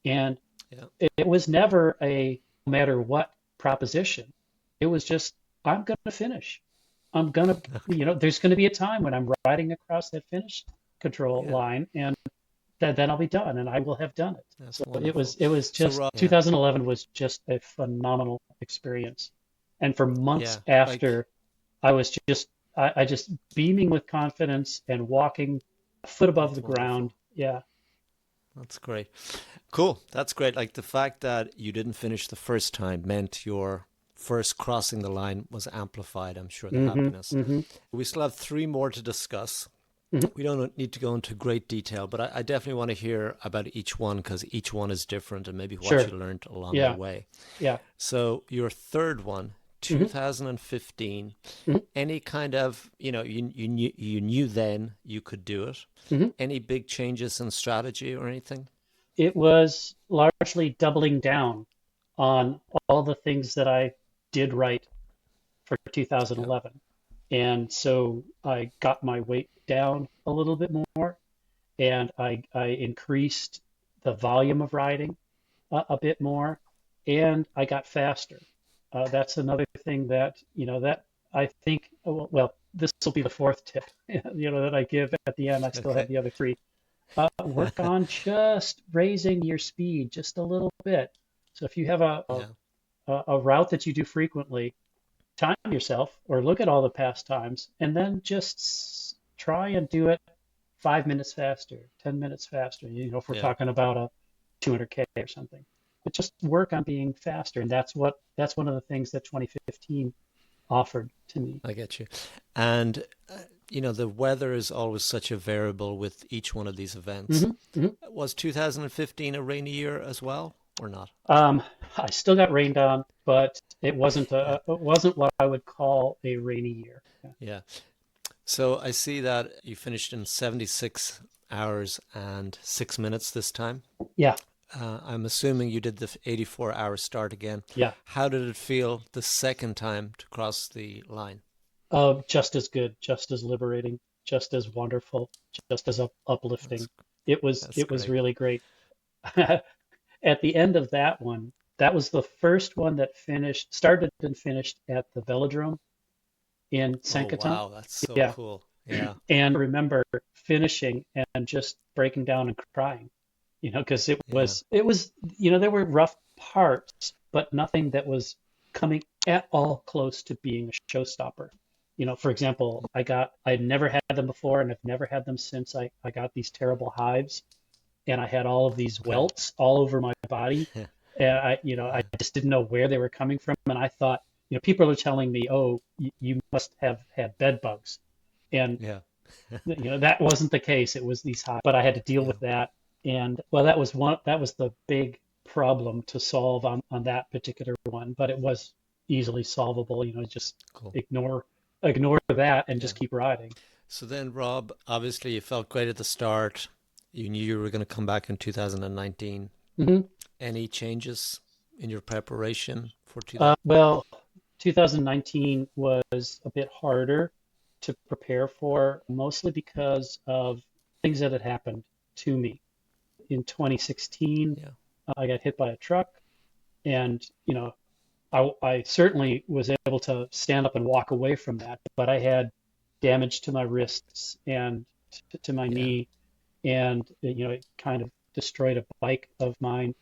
And Yeah. it was never a no matter what proposition. It was just, I'm going to finish. I'm going to, Okay. there's going to be a time when I'm riding across that finish control Yeah. line, and then I'll be done and I will have done it. That's So it was wonderful. it was So, just Rob, yeah. 2011 was just a phenomenal experience. And for months Yeah. Like, after, I was just beaming with confidence and walking a foot above the that's ground. wonderful. Yeah. That's great. Cool. That's great. Like the fact that you didn't finish the first time meant your first crossing the line was amplified, I'm sure, the Hmm. happiness. Hmm. We still have three more to discuss. Hmm. We don't need to go into great detail, but I definitely want to hear about each one because each one is different and maybe what Sure. you learned along the Yeah. way. Yeah. So, your third one, Hmm. 2015, Hmm. any kind of, you knew then you could do it. Hmm. Any big changes in strategy or anything? It was largely doubling down on all the things that I did right for Yeah. 2011. And so I got my weight down a little bit more, and I increased the volume of riding a bit more, and I got faster. That's another thing that I think, well, this will be the fourth tip, that I give at the end. I still have Okay. the other three. Work on just raising your speed just a little bit. So if you have Yeah. a route that you do frequently, time yourself or look at all the past times and then just try and do it 5 minutes faster, 10 minutes faster. If we're Yeah. talking about a 200K or something, but just work on being faster. And that's one of the things that 2015 offered to me. I get you. And, the weather is always such a variable with each one of these events. Hmm. Hmm. Was 2015 a rainy year as well, or not? Um, I still got rained on, but it wasn't Yeah. what I would call a rainy year. Yeah. Yeah. So I see that you finished in 76 hours and 6 minutes this time. Yeah. I'm assuming you did the 84-hour start again. Yeah. How did it feel the second time to cross the line? Just as good, just as liberating, just as wonderful, just as That's uplifting. It was that's it was great. really great. At the end of that one, that was the first one that started and finished at the Velodrome in Oh Saint-Quentin. wow, that's so Yeah, cool. Yeah, and I remember finishing and just breaking down and crying, because it yeah, was it was there were rough parts, but nothing that was coming at all close to being a showstopper. For example, I'd never had them before and I've never had them since I got these terrible hives, and I had all of these okay. welts all over my body. Yeah, And I yeah, just didn't know where they were coming from. And I thought, people are telling me, oh, you must have had bed bugs. And yeah. That wasn't the case. It was these high, but I had to deal Yeah, with that. And well, that was the big problem to solve on that particular one, but it was easily solvable. Just cool. ignore ignore that and Yeah. just keep riding. So then, Rob, obviously you felt great at the start. You knew you were going to come back in 2019. hmm Any changes in your preparation for 2000? Well, 2019 was a bit harder to prepare for, mostly because of things that had happened to me. In 2016, Yeah, I got hit by a truck, and I certainly was able to stand up and walk away from that, but I had damage to my wrists and to my yeah, knee, and it kind of destroyed a bike of mine.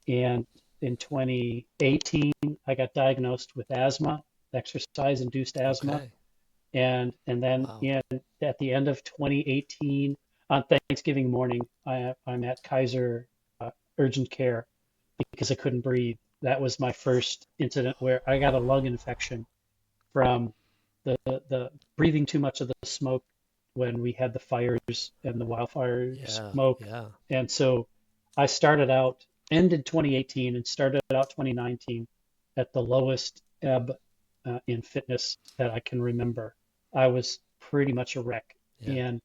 And in 2018, I got diagnosed with asthma, exercise-induced asthma, okay. and then Wow. at the end of 2018, on Thanksgiving morning, I'm at Kaiser urgent care because I couldn't breathe. That was my first incident where I got a lung infection from the breathing too much of the smoke when we had the fires and the wildfire Yeah, smoke. yeah, And so I started out, ended 2018 and started out 2019 at the lowest ebb in fitness that I can remember. I was pretty much a wreck. yeah, And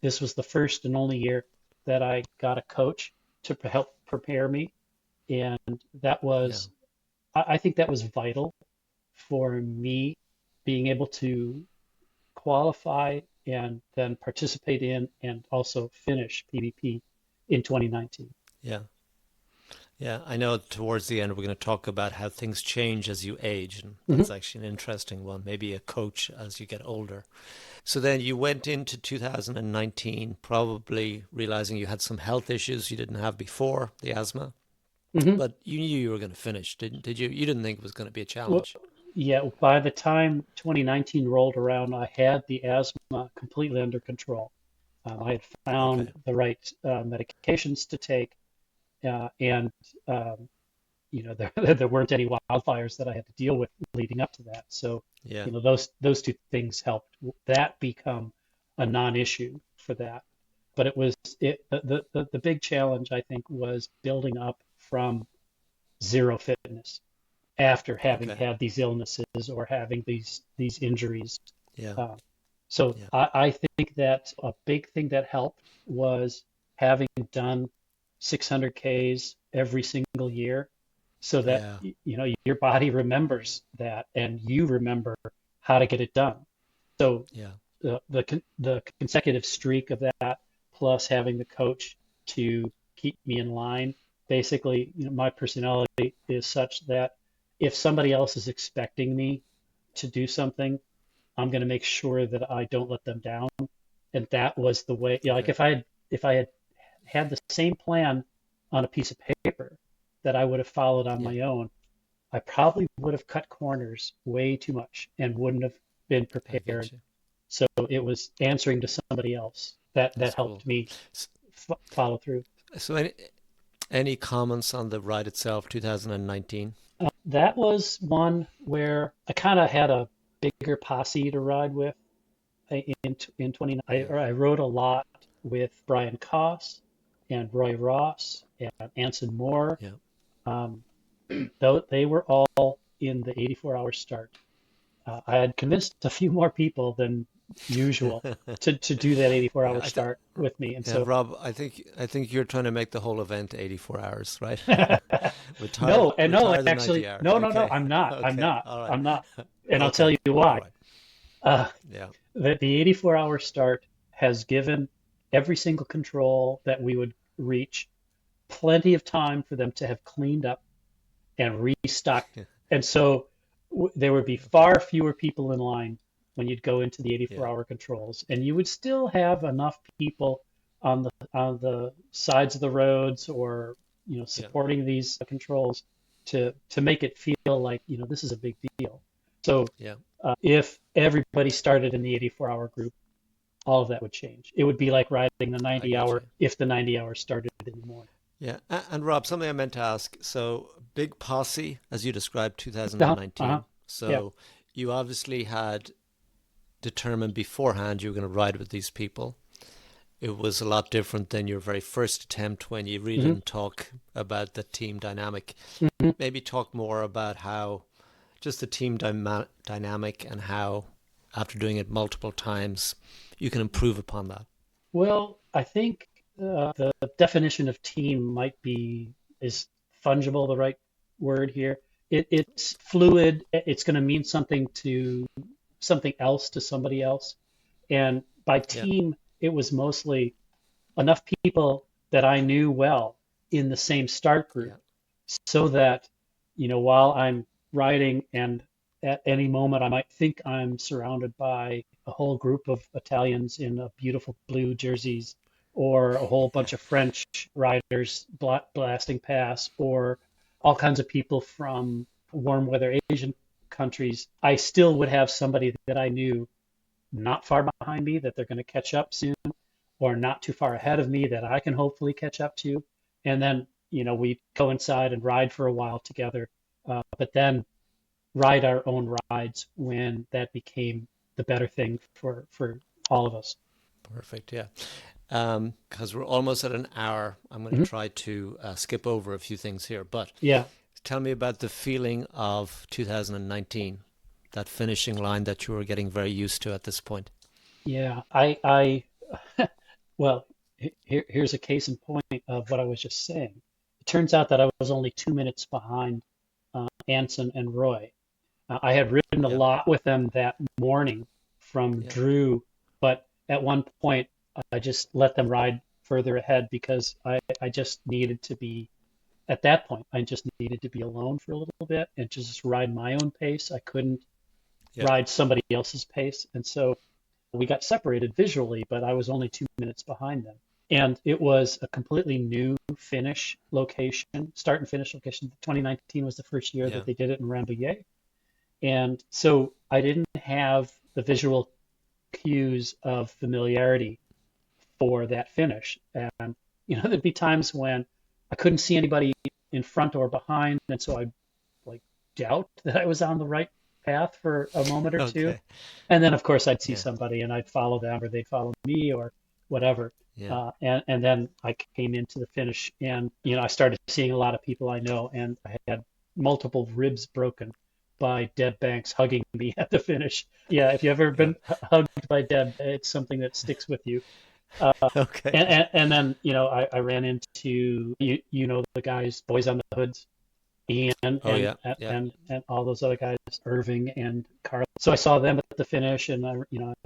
this was the first and only year that I got a coach to help prepare me. And that yeah, was, I think that was vital for me being able to qualify and then participate in and also finish PBP in 2019. yeah. Yeah, I know towards the end we're going to talk about how things change as you age, and hmm that's actually an interesting one, maybe a coach as you get older. So then you went into 2019 probably realizing you had some health issues you didn't have before, the asthma, hmm but you knew you were going to finish, did you? You didn't think it was going to be a Well, challenge. yeah, by the time 2019 rolled around, I had the asthma completely under control. I had Okay. found the right medications to take, and um, there weren't any wildfires that I had to deal with leading up to that. So, Yeah. those two things helped that become a non-issue for that. But it was the big challenge I think was building up from zero fitness after having Okay. had these illnesses or having these injuries. Yeah. Uh, so Yeah. I think that a big thing that helped was having done 600 Ks every single year so that Yeah. your body remembers that and you remember how to get it done. So Yeah. the consecutive streak of that plus having the coach to keep me in line, basically, my personality is such that if somebody else is expecting me to do something, I'm going to make sure that I don't let them down. And that was the way, like Okay. if I had had the same plan on a piece of paper that I would have followed on Yeah. my own, I probably would have cut corners way too much and wouldn't have been I get prepared. you. So it was answering to somebody else that That's cool. helped me S- follow through. So any comments on the ride itself, 2019? That was one where I kind of had a bigger posse to ride with in 20. Yeah. I rode a lot with Brian Koss and Roy Ross and Anson Moore. Yeah. Um, though they were all in the 84-hour start. I had convinced a few more people than usual to do that 84-hour Yeah. start with me, and Yeah, so Rob, I think you're trying to make the whole event 84 hours, right? retire no, and no, retire the actually, 90 hours. no, Okay. I'm not, Okay. All right. I'm not, and I'll tell Okay. you All why. right. Uh, Yeah. the 84-hour start has given every single control that we would reach plenty of time for them to have cleaned up and restocked. And so there would be Okay. far fewer people in line when you'd go into the Yeah. 84-hour controls, and you would still have enough people on the sides of the roads or Yeah. supporting these controls to make it feel like this is a big deal. So Yeah. if everybody started in the 84-hour group, all of that would change. It would be like riding the I 90 get hour you. if the 90 hours started in the morning. Yeah. And Rob, something I meant to ask. So, big posse, as you described, Uh-huh, uh-huh, 2019. yeah. So, you obviously had determined beforehand you were going to ride with these people. It was a lot different than your very first attempt when you really Hmm. didn't talk about the team dynamic. Hmm. Maybe talk more about how just the team dynamic and how, after doing it multiple times, you can improve upon that. Well, I think the definition of team might be is fungible the right word here? It's fluid. It's going to mean something to something else to somebody else. And by Yeah, team, it was mostly enough people that I knew well in the same start group yeah, so that, while I'm riding and at any moment I might think I'm surrounded by a whole group of Italians in beautiful blue jerseys or a whole yeah, bunch of French riders blasting past or all kinds of people from warm weather Asian countries, I still would have somebody that I knew not far behind me that they're going to catch up soon or not too far yeah, ahead of me that I can hopefully catch up to. And then, we coincide and ride for a while together, but then ride our own rides when that became the better thing for all of us. perfect. Yeah. Because we're almost at an hour, I'm going to Hmm. try to skip over a few things here. But Yeah, tell me about the feeling of 2019, that finishing line that you were getting very used to at this point. yeah. Well, here's a case in point of what I was just saying. It turns out that I was only 2 minutes behind Anson and Roy. I had ridden a Yeah, lot with them that morning from yeah, Drew, but at one point I just let them ride further ahead because I just needed to be, at that point, I just needed to be alone for a little bit and just ride my own pace. I couldn't yeah, ride somebody else's pace. And so we got separated visually, but I was only 2 minutes behind them. And it was a completely new finish location, start and finish location. 2019 was the first year yeah, that they did it in Rambouillet. And so I didn't have the visual cues of familiarity for that finish. And, there'd be times when I couldn't see anybody in front or behind. And so I like doubt that I was on the right path for a moment or two. okay, And then, of course, I'd see yeah, somebody and I'd follow them or they'd follow me or whatever. yeah, And then I came into the finish and, I started seeing a lot of people I know and I had multiple ribs broken by Deb Banks hugging me at the finish. Yeah, if you've ever yeah, been hugged by Deb, it's something that sticks with you. Uh, okay, and then, I ran into, the guys, Boys on the Hoods, Ian oh yeah, yeah, and all those other guys, Irving and Carl. So I saw them at the finish, and I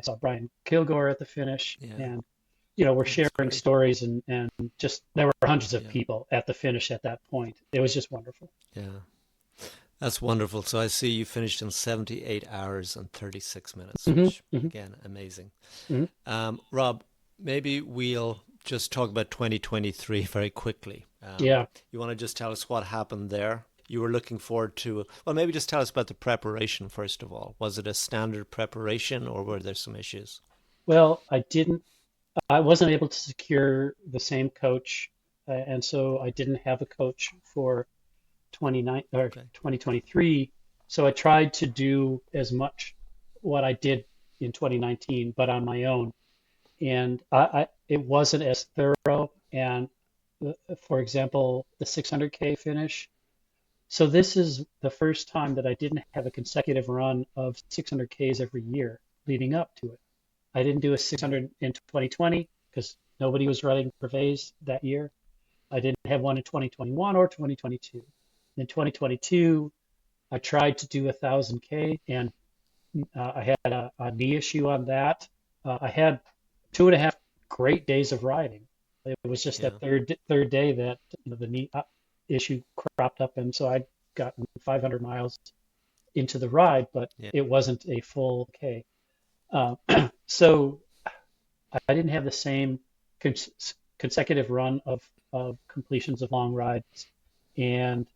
saw Brian Kilgore at the finish, yeah, and we're that's sharing great, stories, and just there were hundreds of yeah, people at the finish at that point. It was just wonderful. yeah. That's wonderful. So I see you finished in 78 hours and 36 minutes, Hmm. which Hmm. again, amazing. Hmm. Rob, maybe we'll just talk about 2023 very quickly. Yeah. You want to just tell us what happened there? You were looking forward to, well, maybe just tell us about the preparation first of all. Was it a standard preparation or were there some issues? Well, I wasn't able to secure the same coach, and so I didn't have a coach for 29 or Okay. 2023. So I tried to do as much what I did in 2019, but on my own. And it wasn't as thorough. And for example, the 600K finish. So this is the first time that I didn't have a consecutive run of 600Ks every year leading up to it. I didn't do a Yeah. 600 in 2020 because nobody was running brevets that year. I didn't have one in 2021 or 2022. In 2022, I tried to do 1,000K and I had a knee issue on that. I had 2.5 great days of riding. It was just that Yeah. third day that the knee issue cropped up, and so I'd gotten 500 miles into the ride, but Yeah. it wasn't a full K. Uh, so I didn't have the same consecutive run of completions of long rides, and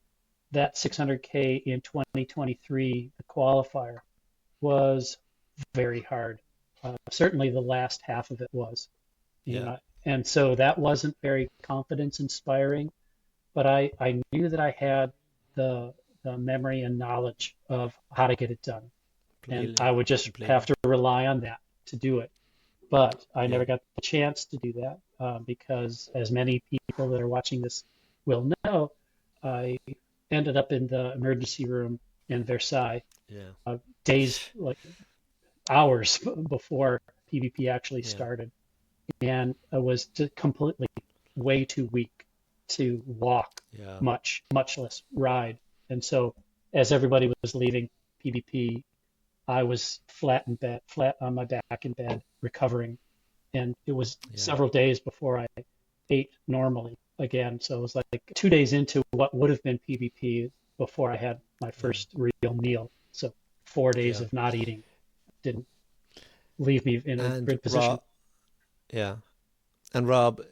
that 600K in 2023, the qualifier, was very hard. Certainly the last half of it was, Yeah. and so that wasn't very confidence inspiring, but I knew that I had the, the memory and knowledge of how to get it done. and I would just have completely. to rely on that to do it. But I Yeah, never got the chance to do that because, as many people that are watching this will know, I ended up in the emergency room in Versailles yeah, days, like hours before PvP actually yeah, started, and I was completely way too weak to walk yeah, much less ride. And so, as everybody was leaving PvP, I was flat in bed, flat on my back in bed, recovering. And it was yeah, several days before I ate normally again. So it was like 2 days into what would have been PvP before I had my yeah, first real meal. So 4 days yeah. of not eating didn't leave me in a And good position. Rob, yeah, and Rob,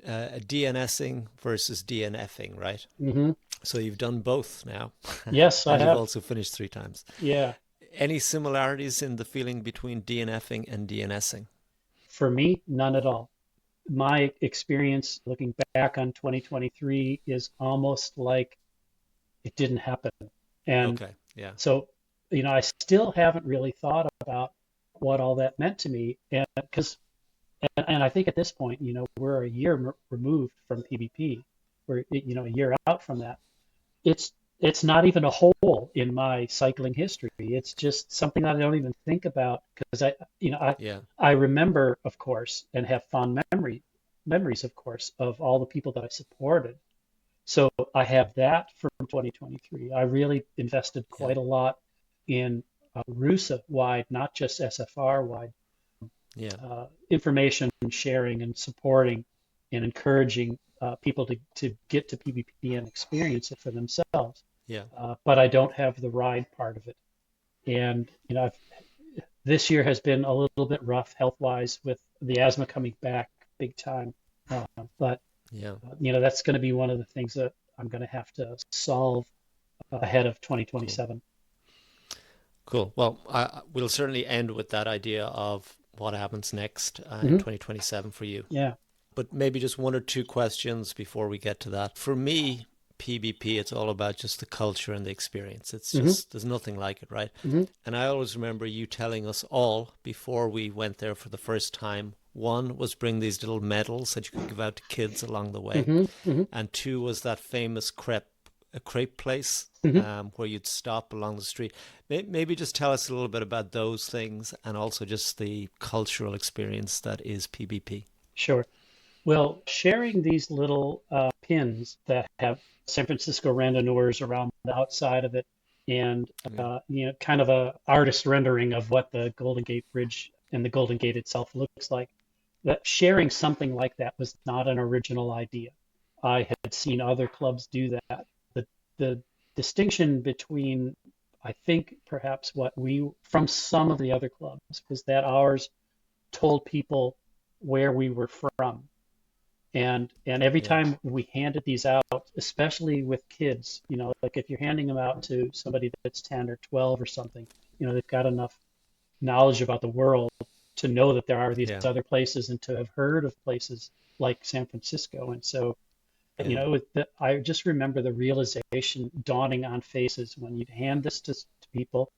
DNSing versus DNFing, right? Hmm. So you've done both now, Yes, I and you've have. also finished 3 times. Yeah. Any similarities in the feeling between DNFing and DNSing? For me, none at all. My experience looking back on 2023 is almost like it didn't happen. And Okay, yeah, so, I still haven't really thought about what all that meant to me. And because, and I think at this point, we're a year removed from PvP. We're, a year out from that. It's not even a hole in my cycling history. It's just something that I don't even think about because yeah, I remember, of course, and have fond memories, of course, of all the people that I supported. So I have that from 2023. I really invested yeah, quite a lot in RUSA wide, not just SFR wide, yeah, information sharing and supporting and encouraging people to get to PvP and experience it for themselves. yeah, But I don't have the ride part of it. And, this year has been a little bit rough health wise with the asthma coming back big time. But yeah. that's going to be one of the things that I'm going to have to solve ahead of Cool. 2027. Cool. Well, we'll certainly end with that idea of what happens next in Hmm. 2027 for you. Yeah. But maybe just one or two questions before we get to that. For me, PBP, it's all about just the culture and the experience. It's Hmm. just, there's nothing like it, right? Hmm. And I always remember you telling us all before we went there for the first time. One was bring these little medals that you could give out to kids along the way. Hmm. Hmm. And two was that famous crepe place Hmm. where you'd stop along the street. Maybe just tell us a little bit about those things and also just the cultural experience that is PBP. Sure. Well, sharing these little pins that have San Francisco Randonnuers around the outside of it, and Yeah, kind of a artist rendering of what the Golden Gate Bridge and the Golden Gate itself looks like. That sharing something like that was not an original idea. I had seen other clubs do that. The distinction between, I think, perhaps what we from some of the other clubs was that ours told people where we were from, and every yeah, time we handed these out, especially with kids, like if you're handing them out to somebody that's 10 or 12 or something, they've got enough knowledge about the world to know that there are these yeah, other places and to have heard of places like San Francisco. And so, yeah, I just remember the realization dawning on faces when you'd hand this to people,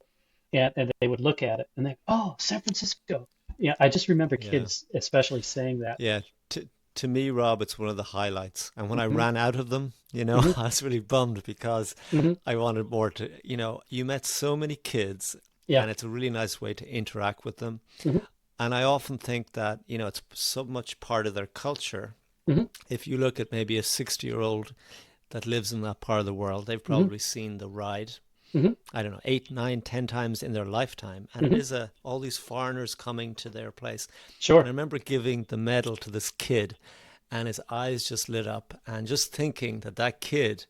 and they would look at it and they, oh, San Francisco. Yeah, I just remember yeah. kids especially saying that. Yeah, to me, Rob, it's one of the highlights. And when I Hmm. ran out of them, Hmm. I was really bummed because Hmm. I wanted more you met so many kids Yeah. and it's a really nice way to interact with them. Hmm. And I often think that, it's so much part of their culture. Hmm. If you look at maybe a 60-year-old that lives in that part of the world, they've Hmm. probably seen the ride, Hmm. I don't know, 8, 9, 10 times in their lifetime. And it Hmm. is all these foreigners coming to their place. And I Sure. remember giving the medal to this kid and his eyes just lit up and just thinking that that kid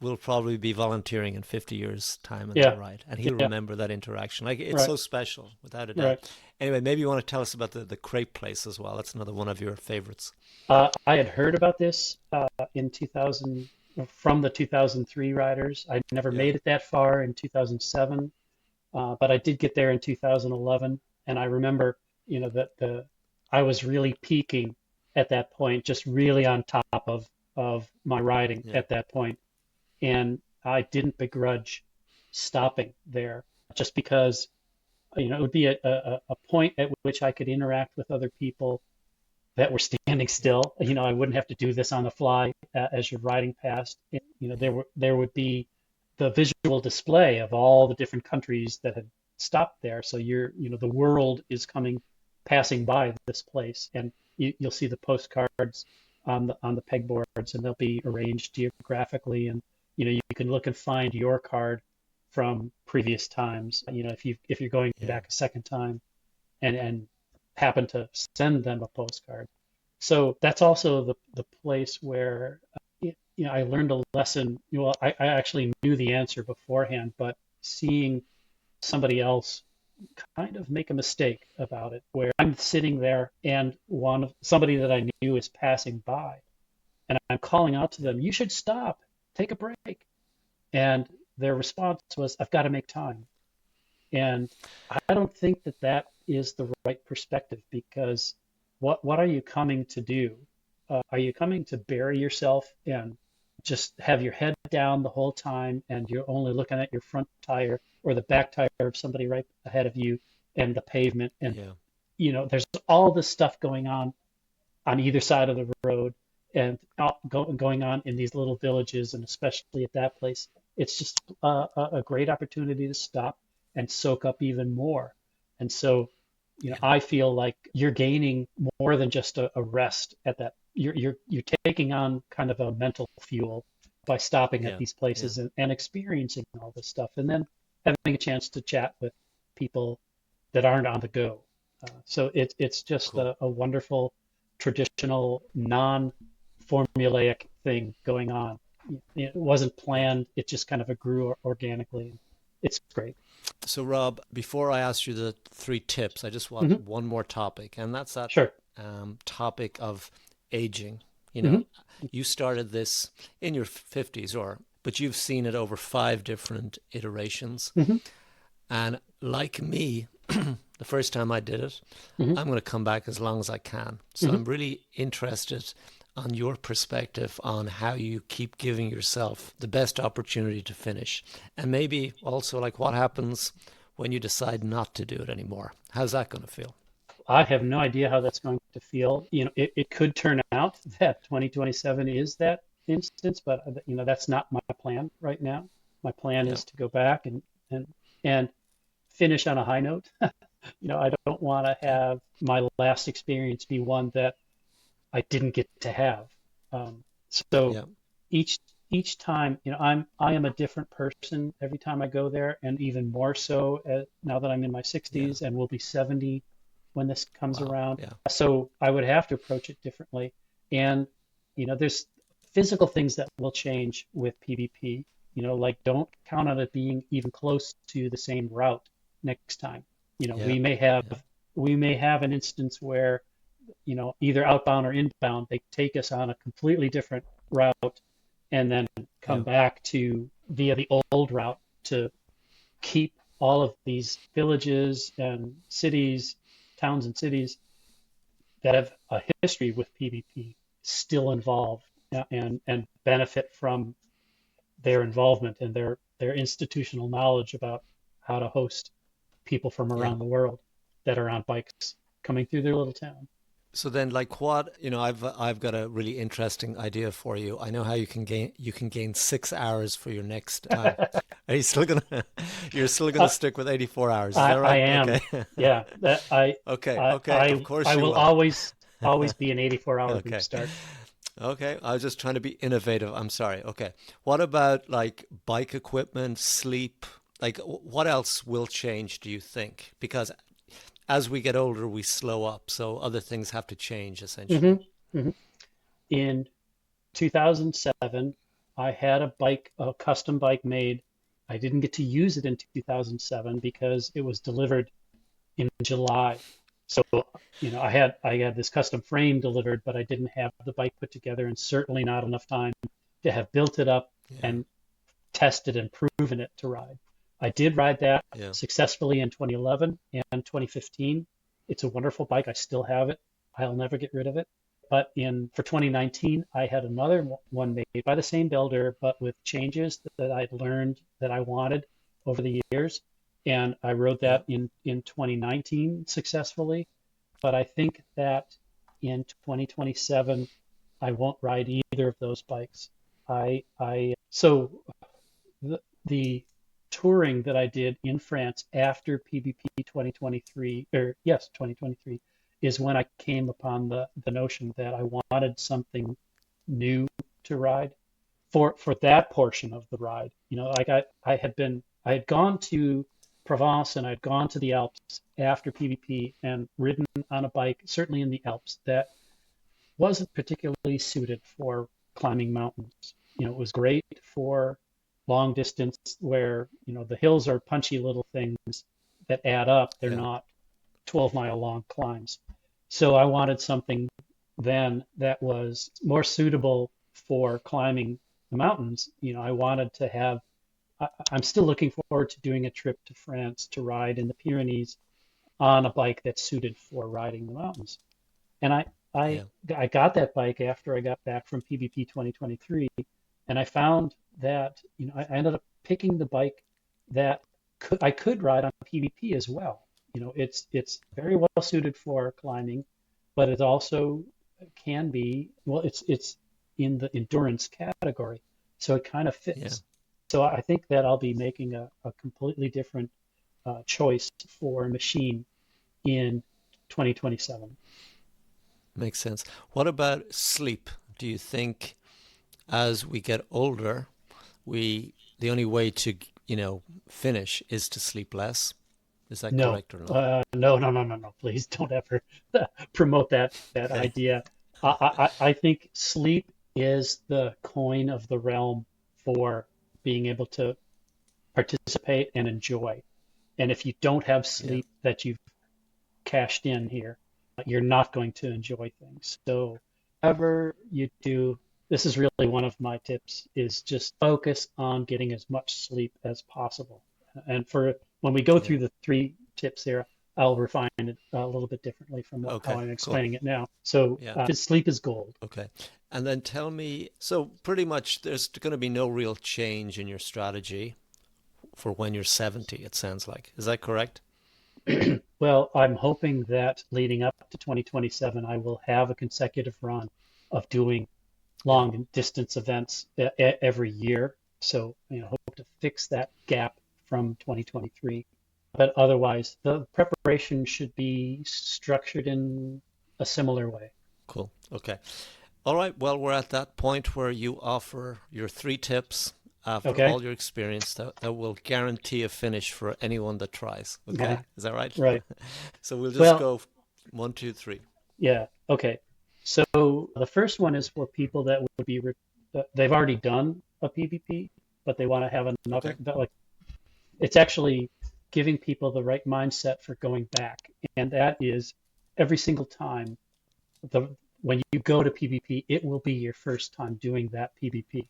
will probably be volunteering in 50 years time in that Yeah. ride and he'll Yeah. remember that interaction. Like, it's Right. so special without a doubt. Right. Anyway, maybe you want to tell us about the crepe place as well. That's another one of your favorites. I had heard about this in 2000 from the 2003 riders. I never Yeah, made it that far in 2007, but I did get there in 2011, and I remember, that the I was really peaking at that point, just really on top of my riding yeah, at that point, and I didn't begrudge stopping there just because. it would be a point at which I could interact with other people that were standing still. I wouldn't have to do this on the fly as you're riding past. There would be the visual display of all the different countries that had stopped there. So the world is passing by this place, and you'll see the postcards on the pegboards, and they'll be arranged geographically, and you can look and find your card from previous times. If you're going Yeah. back a second time, and happen to send them a postcard. So that's also the place where I learned a lesson. I actually knew the answer beforehand, but seeing somebody else kind of make a mistake about it, where I'm sitting there and somebody that I knew is passing by, and I'm calling out to them, "You should stop, take a break." And their response was, "I've got to make time." And I don't think that that is the right perspective, because what are you coming to do? Are you coming to bury yourself and just have your head down the whole time, and you're only looking at your front tire or the back tire of somebody right ahead of you and the pavement? And Yeah. there's all this stuff going on either side of the road, and going on in these little villages, and especially at that place. It's just a great opportunity to stop and soak up even more. And so, Yeah. I feel like you're gaining more than just a rest at that. You're taking on kind of a mental fuel by stopping at Yeah. these Yeah. places, and experiencing all this stuff, and then having a chance to chat with people that aren't on the go. So it's just Cool. a wonderful, traditional, non-formulaic thing going on. It wasn't Yeah. planned. It just kind of grew organically. It's great. So, Rob, before I ask you the three tips, I just want Hmm. one more topic, and that's that Sure. topic of aging. Hmm. You started this in your 50s, but you've seen it over five different iterations. Hmm. And like me, the first time I did it, Hmm. I'm going to come back as long as I can. So Hmm. I'm really interested on your perspective on how you keep giving yourself the best opportunity to finish. And maybe also like what happens when you decide not to do it anymore. How's that going to feel? I have no idea how that's going to feel. It could turn out that 2027 is that instance, but that's not my plan right now. My plan Yeah. is to go back and finish on a high note. I don't want to Okay. have my last experience be one that I didn't get to have. So Yeah. each each time, I am a different person every time I go there, and even more so now that I'm in my Yeah. 60s and will be 70 when this comes Wow. around. Yeah. So I would have to approach it differently. And there's physical things that will change with PBP. Like, don't count on it being even close to the same route next time. Yeah. We may have Yeah. an instance where either outbound or inbound, they take us on a completely different route, and then come Yeah. back to via the old route to keep all of these villages and cities, towns and cities that have a history with PvP still involved, and benefit from their involvement and their institutional knowledge about how to host people from Yeah. around the world that are on bikes coming through their little town. So then, like, I've got a really interesting idea for you. I know how you can gain 6 hours for your next. Are you still gonna you're still gonna Uh, stick with 84 hours? Is I, that I right? am. Okay. Yeah, that Okay. I Okay. Of I course I you will will. always be an 84-hour loop Okay. start. Okay. I was just trying to be innovative. I'm sorry. Okay. What about like bike equipment, sleep? Like, what else will change, do you think? Because as we get older, we slow up, so other things have to change Hmm. essentially. Hmm. In 2007, I had a custom bike made. I didn't get to use it in 2007 because it was delivered in July. So, I had this custom frame delivered, but I didn't have the bike put together, and certainly not enough time to have built it up Yeah. and tested and proven it to ride. I did ride that Yeah. successfully in 2011 and 2015. It's a wonderful bike. I still have it. I'll never get rid of it. But in for 2019, I had another one made by the same builder, but with changes that I'd learned that I wanted over the years. And I rode Yeah. that in 2019 successfully. But I think that in 2027, I won't ride either of those bikes. So the touring that I did in France after PBP 2023, or yes, 2023, is when I came upon the notion that I wanted something new to ride for that portion of the ride. Like I had gone to Provence and I'd gone to the Alps after PVP and ridden on a bike, certainly in the Alps, that wasn't particularly suited for climbing mountains. It was great for long distance where, the hills are punchy little things that add up. They're Yeah. not 12-mile long climbs. So I wanted something then that was more suitable for climbing the mountains. I wanted to have, I'm still looking forward to doing a trip to France to ride in the Pyrenees on a bike that's suited for riding the mountains. And I Yeah. I got that bike after I got back from PBP 2023, and I found that I ended up picking the bike that I could ride on PBP as well. It's very well suited for climbing, but it also can be, well, it's in the endurance category, so it kind of Yeah. fits. So I think that I'll be making a completely different choice for a machine in 2027. Makes sense. What about sleep? Do you think as we get older, the only way to, finish is to sleep less? Is that No, correct or not? no, no, no, no, no. Please don't ever promote that Okay. idea. I think sleep is the coin of the realm for being able to participate and enjoy. And if you don't have Yeah. sleep that you've cashed in here, you're not going to enjoy things. So, whatever you do, this is really one of my tips, is just focus on getting as much sleep as possible. And for when we go Yeah. through the three tips here, I'll refine it a little bit differently from how Okay. I'm Cool. explaining it now. So, Yeah. sleep is gold. Okay. And then tell me, so pretty much there's going to be no real change in your strategy for when you're 70, it sounds like. Is that correct? Well, I'm hoping that leading up to 2027, I will have a consecutive run of doing Yeah. long distance events every year. So, hope to fix that gap from 2023. But otherwise, the preparation should be structured in a similar way. Cool. Okay. All right. Well, we're at that point where you offer your three tips after Okay? all your experience that will guarantee a finish for anyone that tries. Okay. Is that right? Right. So we'll just Well, go one, two, three. yeah. Okay. So the first one is for people that would be, they've already done a PvP, but they want to have Okay. another, like, it's actually giving people the right mindset for going back. And that is every single time the when you go to PvP, it will be your first time doing that PvP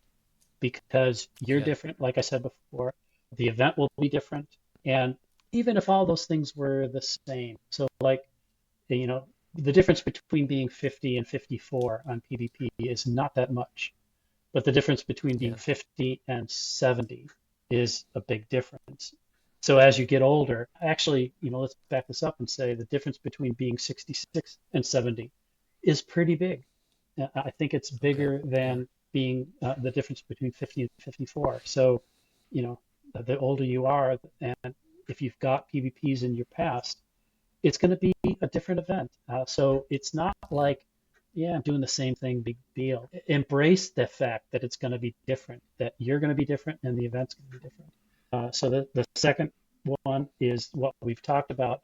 because you're Yeah. different. Like I said before, the event will be different. And even if all those things were the same, so like, you know, the difference between being 50 and 54 on PvP is not that much. But the difference between being Yeah. 50 and 70 is a big difference. So as you get older, actually, let's back this up and say the difference between being 66 and 70 is pretty big. I think it's Okay. bigger Yeah. than being the difference between 50 and 54. So, the older you are, and if you've got PvPs in your past, it's going to be a different event. So it's not Yeah. like, yeah, I'm doing the same thing, big deal. Embrace the fact that it's going to be different, that you're going to be different, and the event's going to be different. So the second one is what we've talked about,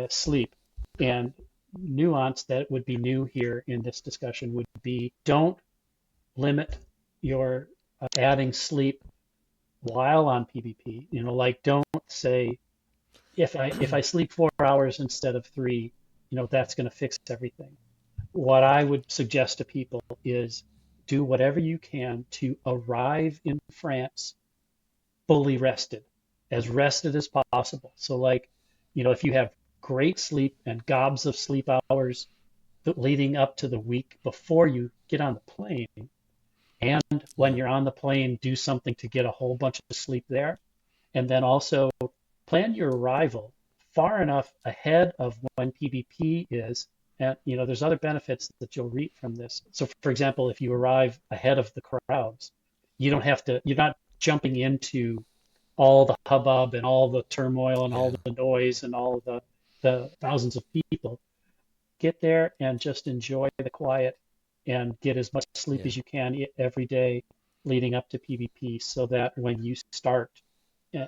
sleep. And nuance that would be new here in this discussion would be don't limit your adding sleep while on PvP. Like don't say if I sleep 4 hours instead of three, that's going to fix everything. What I would suggest to people is do whatever you can to arrive in France fully rested as possible. So, like, if you have great sleep and gobs of sleep hours leading up to the week before you get on the plane, and when Yeah. you're on the plane, do something to get a whole bunch of sleep there. And then also plan your arrival far enough ahead of when PBP is. And there's other benefits that you'll reap from this. So, for example, if you arrive ahead of the crowds, you don't have to, you're not jumping into all the hubbub and all the turmoil and all Yeah. the noise and all the thousands of people. Get there and just enjoy the quiet and get as much sleep Yeah. as you can every day leading up to PBP so that when you start,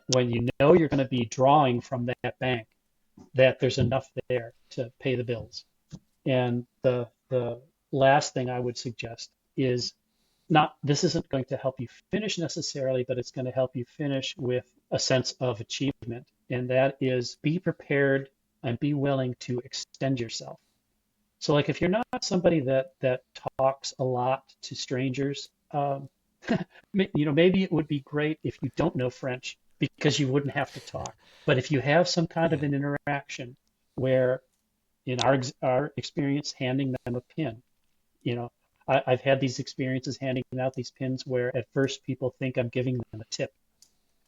when you know you're going to be drawing from that bank, that there's enough there to pay the bills. And the last thing I would suggest is not this isn't going to help you finish necessarily, but it's going to help you finish with a sense of achievement. And that is be prepared and be willing to extend yourself. So like if you're not somebody that talks a lot to strangers, maybe it would be great if you don't know French because you wouldn't have to talk. But if you have some kind of Yeah. an interaction where in our experience handing them a pin. I've had these experiences handing out these pins where at first people think I'm giving them a tip,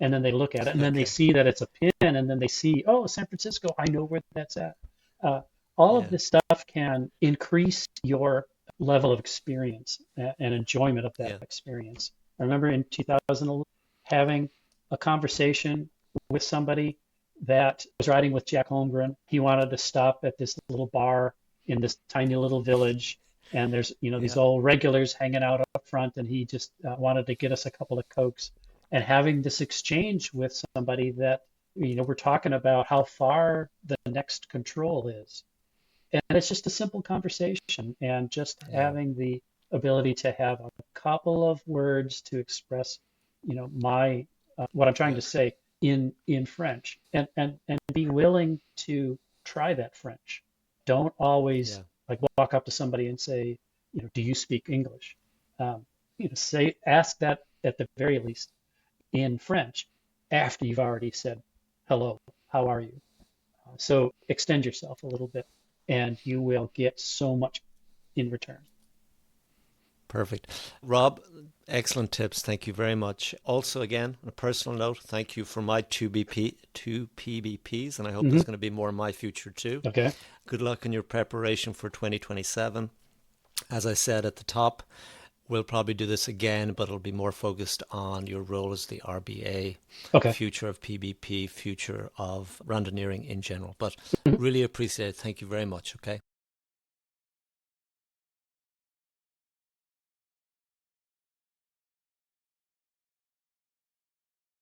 and then they look at it, and then they Okay. see that it's a pin, and then they see, oh, San Francisco, I know where that's at. Uh, all of Yeah. this stuff can increase your level of experience and enjoyment of that Yeah. experience. I remember in 2011 having a conversation with somebody that was riding with Jack Holmgren. He wanted to stop at this little bar in this tiny little village, and there's these Yeah. old regulars hanging out up front, and he just wanted to get us a couple of cokes. And having this exchange with somebody that we're talking about how far the next control is, and it's just a simple conversation, and just Yeah. having the ability to have a couple of words to express, my what I'm trying Yeah. to say in French, and be willing to try that French. Don't always Yeah. like walk up to somebody and say, do you speak English? Ask that at the very least in French after you've already said hello, how are you? So extend yourself a little bit, and you will get so much in return. Perfect. Rob, excellent tips. Thank you very much. Also, again, on a personal note, thank you for my two PBPs, and I hope Hmm. there's going to be more in my future too. Okay. Good luck in your preparation for 2027. As I said at the top, we'll probably do this again, but it'll be more focused on your role as the RBA, Okay. future of PBP, future of Randonneuring in general. But Mhm. really appreciate it. Thank you very much. Okay.